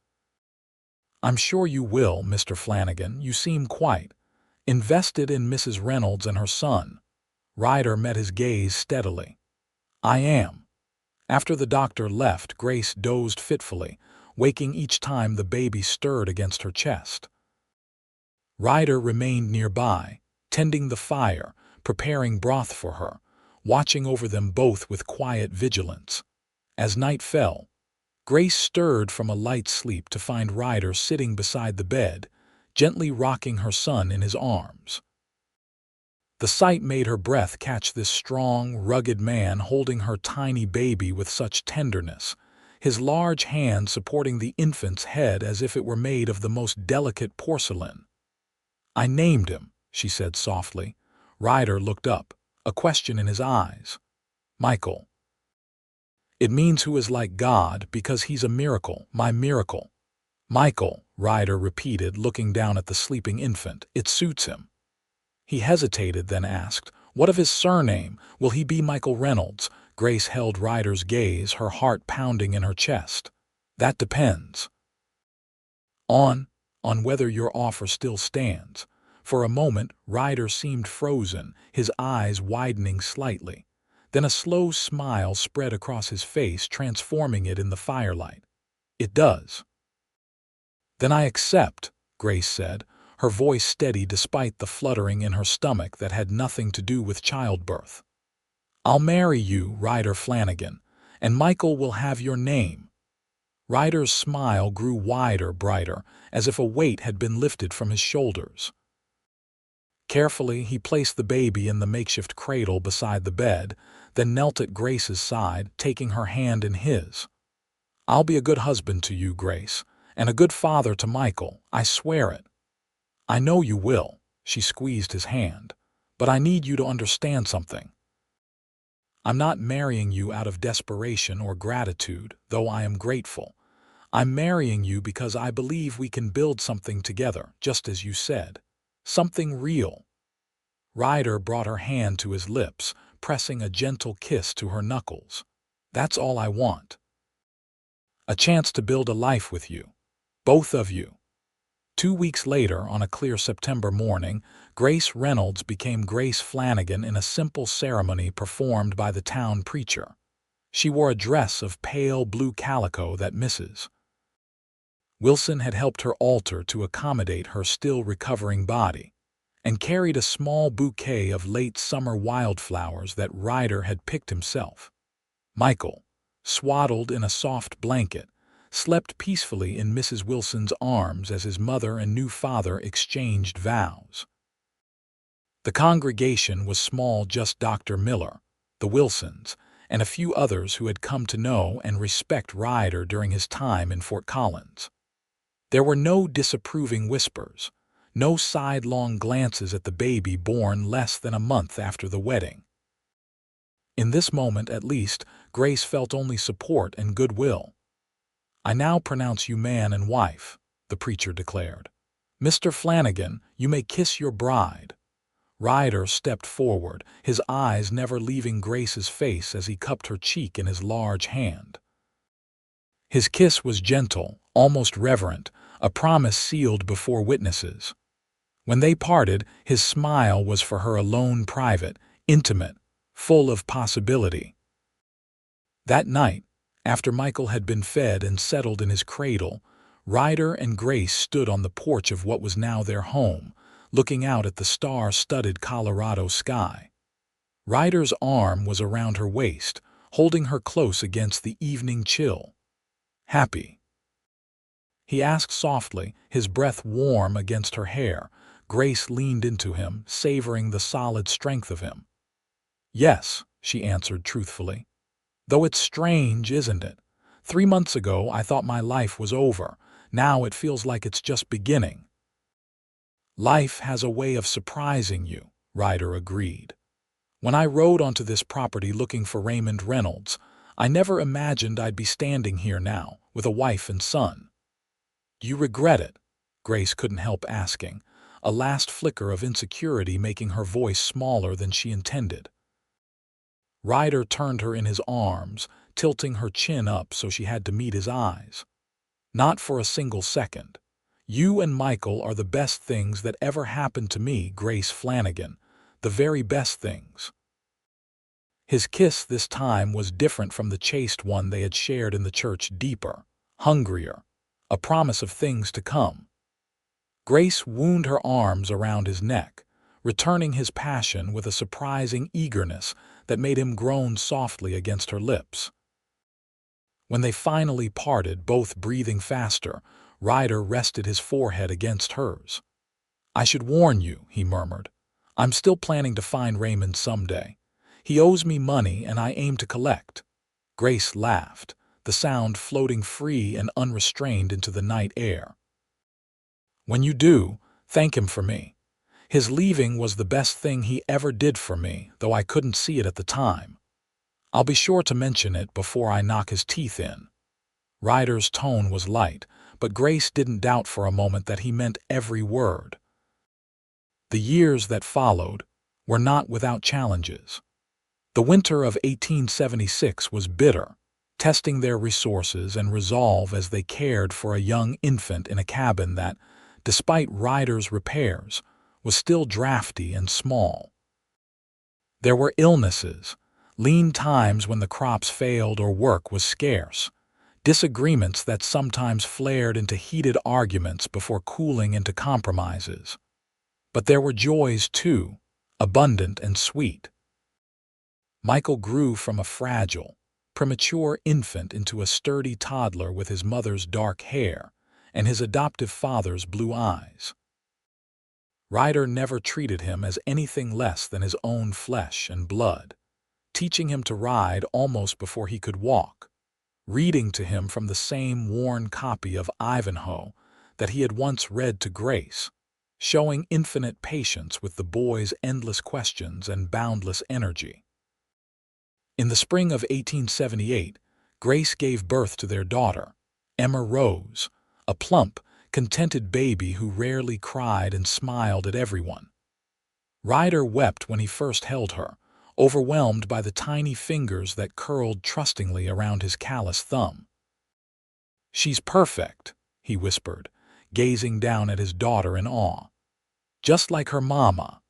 "I'm sure you will, Mr. Flannigan. You seem quite invested in Mrs. Reynolds and her son." Ryder met his gaze steadily. "I am." After the doctor left, Grace dozed fitfully, waking each time the baby stirred against her chest. Ryder remained nearby, tending the fire, preparing broth for her, watching over them both with quiet vigilance. As night fell, Grace stirred from a light sleep to find Ryder sitting beside the bed, gently rocking her son in his arms. The sight made her breath catch, this strong, rugged man holding her tiny baby with such tenderness, his large hand supporting the infant's head as if it were made of the most delicate porcelain. "I named him," she said softly. Ryder looked up, a question in his eyes. "Michael. It means who is like God, because he's a miracle, my miracle." "Michael," Ryder repeated, looking down at the sleeping infant. "It suits him." He hesitated, then asked, "What of his surname? Will he be Michael Reynolds?" Grace held Ryder's gaze, her heart pounding in her chest. "That depends on whether your offer still stands." For a moment, Ryder seemed frozen, his eyes widening slightly. Then a slow smile spread across his face, transforming it in the firelight. "It does." "Then I accept," Grace said, her voice steady despite the fluttering in her stomach that had nothing to do with childbirth. "I'll marry you, Ryder Flannigan, and Michael will have your name." Ryder's smile grew wider, brighter, as if a weight had been lifted from his shoulders. Carefully, he placed the baby in the makeshift cradle beside the bed, then knelt at Grace's side, taking her hand in his. "I'll be a good husband to you, Grace, and a good father to Michael, I swear it." "I know you will," she squeezed his hand, "but I need you to understand something. I'm not marrying you out of desperation or gratitude, though I am grateful. I'm marrying you because I believe we can build something together, just as you said. Something real." Ryder brought her hand to his lips, pressing a gentle kiss to her knuckles. "That's all I want. A chance to build a life with you. Both of you." 2 weeks later, on a clear September morning, Grace Reynolds became Grace Flannigan in a simple ceremony performed by the town preacher. She wore a dress of pale blue calico that Mrs. Wilson had helped her alter to accommodate her still recovering body, and carried a small bouquet of late summer wildflowers that Ryder had picked himself. Michael, swaddled in a soft blanket, slept peacefully in Mrs. Wilson's arms as his mother and new father exchanged vows. The congregation was small, just Dr. Miller, the Wilsons, and a few others who had come to know and respect Ryder during his time in Fort Collins. There were no disapproving whispers, no sidelong glances at the baby born less than a month after the wedding. In this moment, at least, Grace felt only support and goodwill. "I now pronounce you man and wife," the preacher declared. "Mr. Flannigan, you may kiss your bride." Ryder stepped forward, his eyes never leaving Grace's face as he cupped her cheek in his large hand. His kiss was gentle, almost reverent, a promise sealed before witnesses. When they parted, his smile was for her alone, private, intimate, full of possibility. That night, after Michael had been fed and settled in his cradle, Ryder and Grace stood on the porch of what was now their home, looking out at the star-studded Colorado sky. Ryder's arm was around her waist, holding her close against the evening chill. "Happy?" he asked softly, his breath warm against her hair. Grace leaned into him, savoring the solid strength of him. "Yes," she answered truthfully. "Though it's strange, isn't it? 3 months ago I thought my life was over. Now it feels like it's just beginning." "Life has a way of surprising you," Ryder agreed. "When I rode onto this property looking for Raymond Reynolds, I never imagined I'd be standing here now, with a wife and son." "Do you regret it?" Grace couldn't help asking, a last flicker of insecurity making her voice smaller than she intended. Ryder turned her in his arms, tilting her chin up so she had to meet his eyes. "Not for a single second. You and Michael are the best things that ever happened to me, Grace Flannigan, the very best things." His kiss this time was different from the chaste one they had shared in the church, deeper, hungrier, a promise of things to come. Grace wound her arms around his neck, returning his passion with a surprising eagerness that made him groan softly against her lips. When they finally parted, both breathing faster, Ryder rested his forehead against hers. "I should warn you," he murmured. "I'm still planning to find Raymond someday. He owes me money and I aim to collect." Grace laughed, the sound floating free and unrestrained into the night air. "When you do, thank him for me. His leaving was the best thing he ever did for me, though I couldn't see it at the time. I'll be sure to mention it before I knock his teeth in." Ryder's tone was light, but Grace didn't doubt for a moment that he meant every word. The years that followed were not without challenges. The winter of 1876 was bitter, testing their resources and resolve as they cared for a young infant in a cabin that, despite Ryder's repairs, was still drafty and small. There were illnesses, lean times when the crops failed or work was scarce, disagreements that sometimes flared into heated arguments before cooling into compromises. But there were joys too, abundant and sweet. Michael grew from a fragile, premature infant into a sturdy toddler with his mother's dark hair and his adoptive father's blue eyes. Ryder never treated him as anything less than his own flesh and blood, teaching him to ride almost before he could walk, reading to him from the same worn copy of Ivanhoe that he had once read to Grace, showing infinite patience with the boy's endless questions and boundless energy. In the spring of 1878, Grace gave birth to their daughter, Emma Rose, a plump, contented baby who rarely cried and smiled at everyone. Ryder wept when he first held her, overwhelmed by the tiny fingers that curled trustingly around his callous thumb. "She's perfect," he whispered, gazing down at his daughter in awe. "Just like her mama."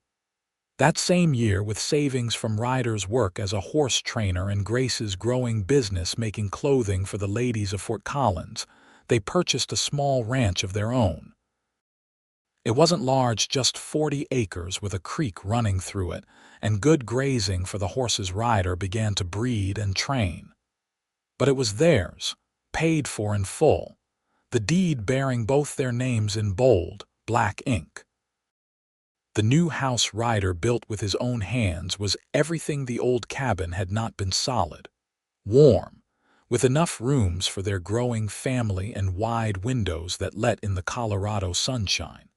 That same year, with savings from Ryder's work as a horse trainer and Grace's growing business making clothing for the ladies of Fort Collins, they purchased a small ranch of their own. It wasn't large, just 40 acres with a creek running through it, and good grazing for the horses Ryder began to breed and train. But it was theirs, paid for in full, the deed bearing both their names in bold, black ink. The new house Ryder built with his own hands was everything the old cabin had not been: solid, warm, with enough rooms for their growing family and wide windows that let in the Colorado sunshine.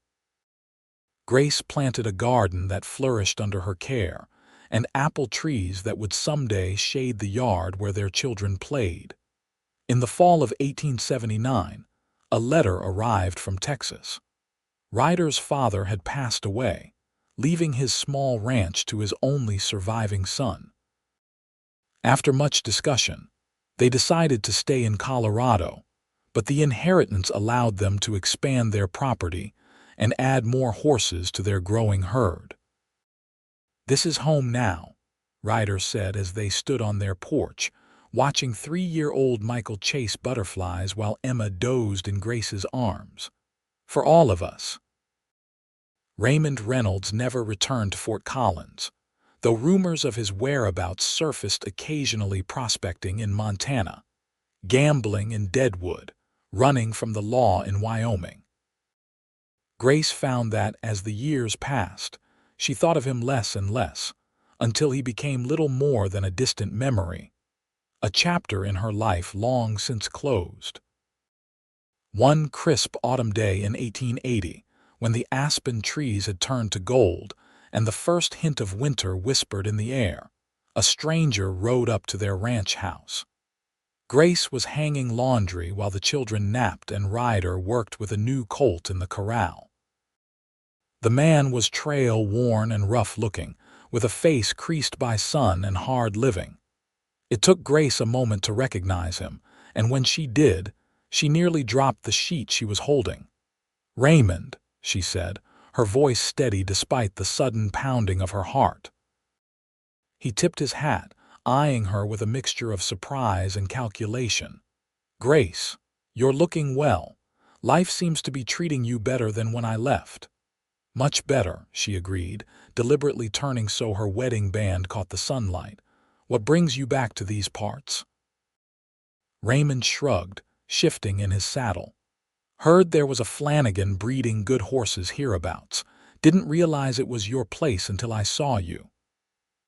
Grace planted a garden that flourished under her care, and apple trees that would someday shade the yard where their children played. In the fall of 1879, a letter arrived from Texas. Ryder's father had passed away, leaving his small ranch to his only surviving son. After much discussion, they decided to stay in Colorado, but the inheritance allowed them to expand their property and add more horses to their growing herd. "This is home now," Ryder said as they stood on their porch, watching 3-year-old Michael chase butterflies while Emma dozed in Grace's arms. "For all of us." Reynolds never returned to Fort Collins, though rumors of his whereabouts surfaced occasionally: prospecting in Montana, gambling in Deadwood, running from the law in Wyoming. Grace found that, as the years passed, she thought of him less and less, until he became little more than a distant memory, a chapter in her life long since closed. One crisp autumn day in 1880, when the aspen trees had turned to gold and the first hint of winter whispered in the air, a stranger rode up to their ranch house. Grace was hanging laundry while the children napped and Ryder worked with a new colt in the corral. The man was trail-worn and rough-looking, with a face creased by sun and hard living. It took Grace a moment to recognize him, and when she did, she nearly dropped the sheet she was holding. "Raymond," she said, her voice steady despite the sudden pounding of her heart. He tipped his hat, eyeing her with a mixture of surprise and calculation. "Grace, you're looking well. Life seems to be treating you better than when I left." "Much better," she agreed, deliberately turning so her wedding band caught the sunlight. "What brings you back to these parts?" Raymond shrugged, shifting in his saddle. "Heard there was a Flannigan breeding good horses hereabouts. Didn't realize it was your place until I saw you."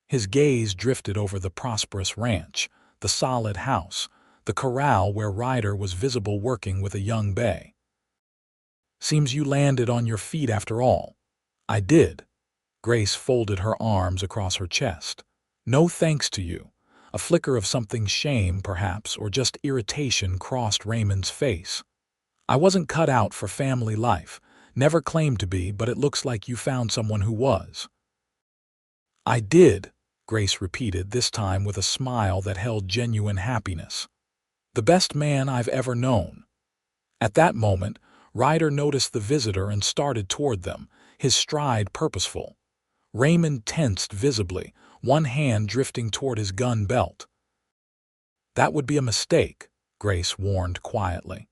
His gaze drifted over the prosperous ranch, the solid house, the corral where Ryder was visible working with a young bay. "Seems you landed on your feet after all." "I did." Grace folded her arms across her chest. "No thanks to you." A flicker of something shame, perhaps, or just irritation crossed Raymond's face. "I wasn't cut out for family life. Never claimed to be, but it looks like you found someone who was." "I did," Grace repeated, this time with a smile that held genuine happiness. "The best man I've ever known." At that moment, Ryder noticed the visitor and started toward them, his stride purposeful. Raymond tensed visibly, one hand drifting toward his gun belt. "That would be a mistake," Grace warned quietly.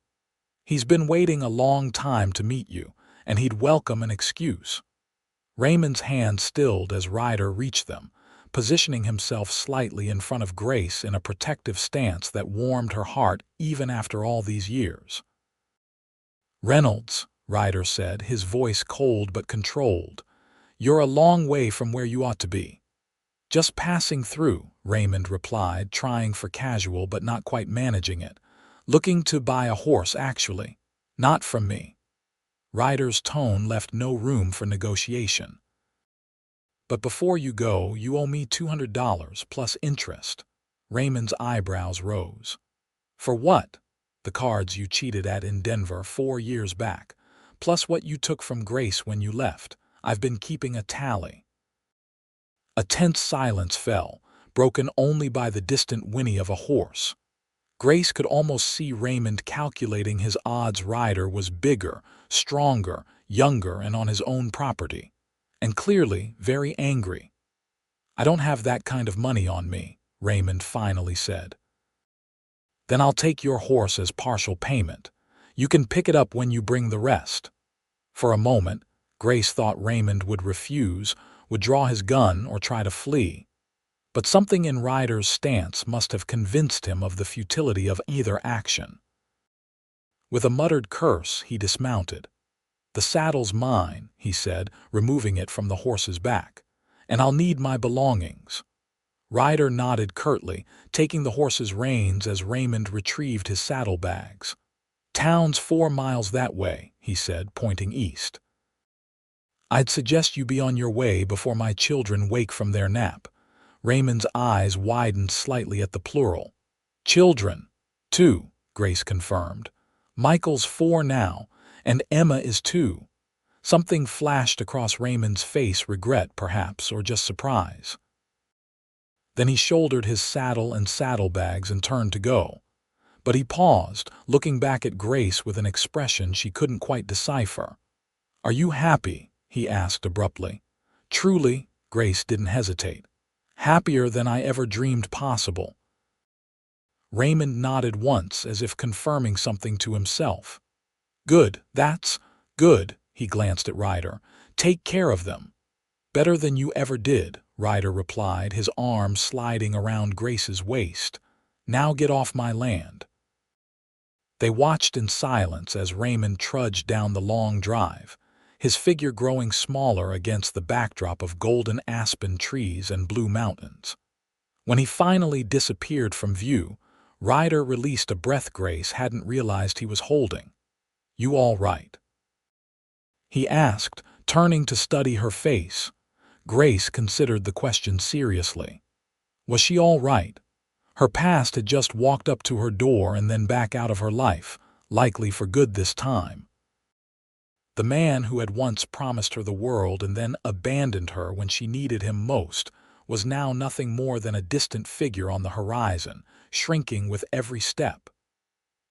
"He's been waiting a long time to meet you, and he'd welcome an excuse." Raymond's hand stilled as Ryder reached them, positioning himself slightly in front of Grace in a protective stance that warmed her heart even after all these years. "Reynolds," Ryder said, his voice cold but controlled, "you're a long way from where you ought to be." "Just passing through," Raymond replied, trying for casual but not quite managing it. "Looking to buy a horse, actually. Not from me." Ryder's tone left no room for negotiation. "But before you go, you owe me $200 plus interest." Raymond's eyebrows rose. "For what?" "The cards you cheated at in Denver 4 years back, plus what you took from Grace when you left. I've been keeping a tally." A tense silence fell, broken only by the distant whinny of a horse. Grace could almost see Raymond calculating his odds. Ryder was bigger, stronger, younger, and on his own property. And clearly very angry. "I don't have that kind of money on me," Raymond finally said. "Then I'll take your horse as partial payment. You can pick it up when you bring the rest." For a moment, Grace thought Raymond would refuse, would draw his gun or try to flee. But something in Ryder's stance must have convinced him of the futility of either action. With a muttered curse, he dismounted. "The saddle's mine," he said, removing it from the horse's back. "And I'll need my belongings." Ryder nodded curtly, taking the horse's reins as Raymond retrieved his saddlebags. "Town's 4 miles that way," he said, pointing east. "I'd suggest you be on your way before my children wake from their nap." Raymond's eyes widened slightly at the plural. "Children, 2, Grace confirmed. "Michael's 4 now, and Emma is 2. Something flashed across Raymond's face, regret perhaps, or just surprise. Then he shouldered his saddle and saddlebags and turned to go. But he paused, looking back at Grace with an expression she couldn't quite decipher. "Are you happy?" he asked abruptly. "Truly," Grace didn't hesitate. "Happier than I ever dreamed possible." Raymond nodded once, as if confirming something to himself. "Good, that's good," he glanced at Ryder. "Take care of them." "Better than you ever did," Ryder replied, his arm sliding around Grace's waist. "Now get off my land." They watched in silence as Raymond trudged down the long drive, his figure growing smaller against the backdrop of golden aspen trees and blue mountains. When he finally disappeared from view, Ryder released a breath Grace hadn't realized he was holding. "You all right?" he asked, turning to study her face. Grace considered the question seriously. Was she all right? Her past had just walked up to her door and then back out of her life, likely for good this time. The man who had once promised her the world and then abandoned her when she needed him most was now nothing more than a distant figure on the horizon, shrinking with every step.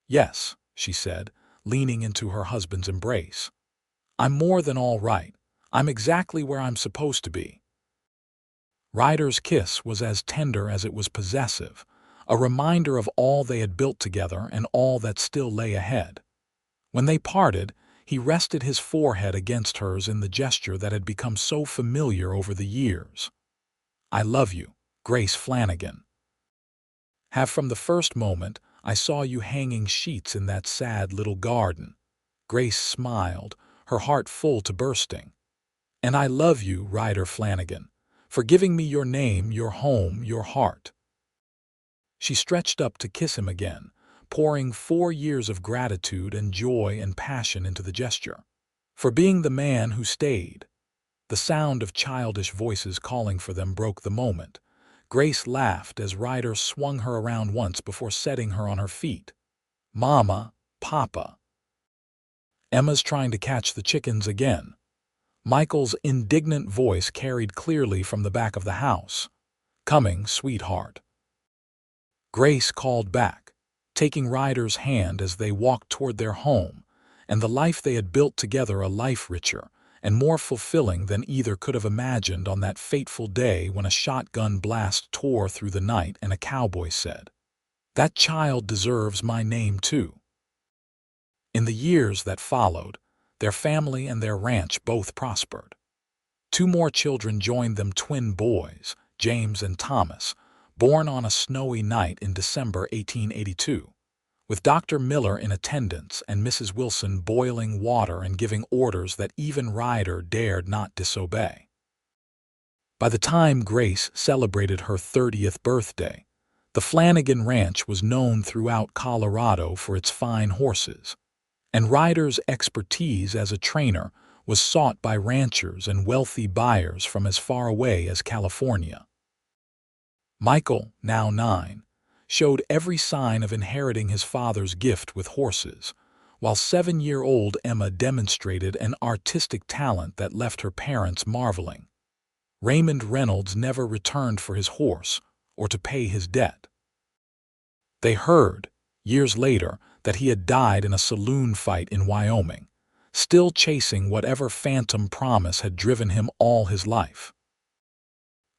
"Yes," she said, leaning into her husband's embrace. "I'm more than all right. I'm exactly where I'm supposed to be." Ryder's kiss was as tender as it was possessive, a reminder of all they had built together and all that still lay ahead. When they parted, he rested his forehead against hers in the gesture that had become so familiar over the years. "I love you, Grace Flannigan. Have from the first moment I saw you hanging sheets in that sad little garden." Grace smiled, her heart full to bursting. "And I love you, Ryder Flannigan, for giving me your name, your home, your heart." She stretched up to kiss him again, pouring 4 years of gratitude and joy and passion into the gesture. For being the man who stayed. The sound of childish voices calling for them broke the moment. Grace laughed as Ryder swung her around once before setting her on her feet. "Mama, Papa." "Emma's trying to catch the chickens again." Michael's indignant voice carried clearly from the back of the house. "Coming, sweetheart." Grace called back, taking Ryder's hand as they walked toward their home, and the life they had built together a life richer and more fulfilling than either could have imagined on that fateful day when a shotgun blast tore through the night and a cowboy said, "That child deserves my name too." In the years that followed, their family and their ranch both prospered. 2 more children joined them, twin boys, James and Thomas, born on a snowy night in December 1882, with Dr. Miller in attendance and Mrs. Wilson boiling water and giving orders that even Ryder dared not disobey. By the time Grace celebrated her 30th birthday, the Flannigan Ranch was known throughout Colorado for its fine horses, and Ryder's expertise as a trainer was sought by ranchers and wealthy buyers from as far away as California. Michael, now 9, showed every sign of inheriting his father's gift with horses, while 7-year-old Emma demonstrated an artistic talent that left her parents marveling. Raymond Reynolds never returned for his horse or to pay his debt. They heard, years later, that he had died in a saloon fight in Wyoming, still chasing whatever phantom promise had driven him all his life.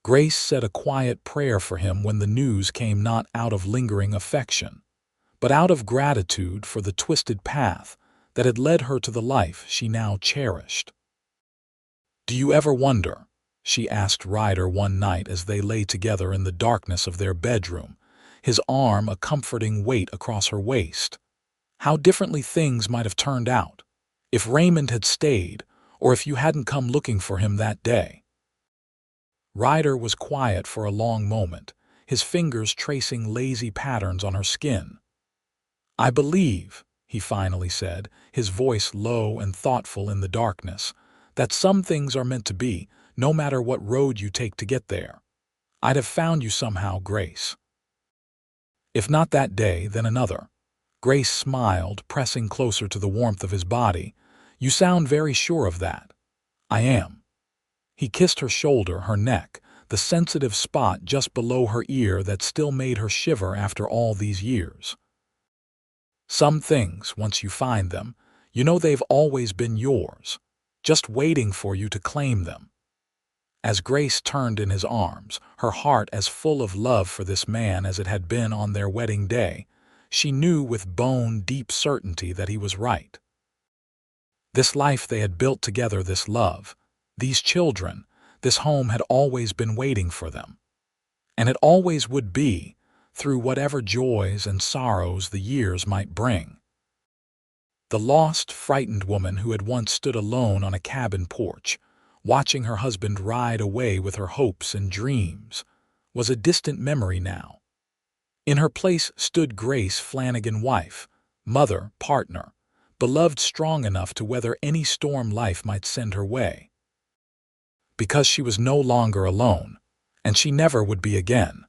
Grace said a quiet prayer for him when the news came, not out of lingering affection, but out of gratitude for the twisted path that had led her to the life she now cherished. "Do you ever wonder," she asked Ryder one night as they lay together in the darkness of their bedroom, his arm a comforting weight across her waist, "how differently things might have turned out if Raymond had stayed or if you hadn't come looking for him that day?" Ryder was quiet for a long moment, his fingers tracing lazy patterns on her skin. "I believe," he finally said, his voice low and thoughtful in the darkness, "that some things are meant to be, no matter what road you take to get there. I'd have found you somehow, Grace." "If not that day, then another." Grace smiled, pressing closer to the warmth of his body. "You sound very sure of that." "I am." He kissed her shoulder, her neck, the sensitive spot just below her ear that still made her shiver after all these years. "Some things, once you find them, you know they've always been yours, just waiting for you to claim them." As Grace turned in his arms, her heart as full of love for this man as it had been on their wedding day, she knew with bone-deep certainty that he was right. This life they had built together, this love, these children, this home had always been waiting for them. And it always would be, through whatever joys and sorrows the years might bring. The lost, frightened woman who had once stood alone on a cabin porch, watching her husband ride away with her hopes and dreams, was a distant memory now. In her place stood Grace Flannigan, wife, mother, partner, beloved, strong enough to weather any storm life might send her way. Because she was no longer alone, and she never would be again.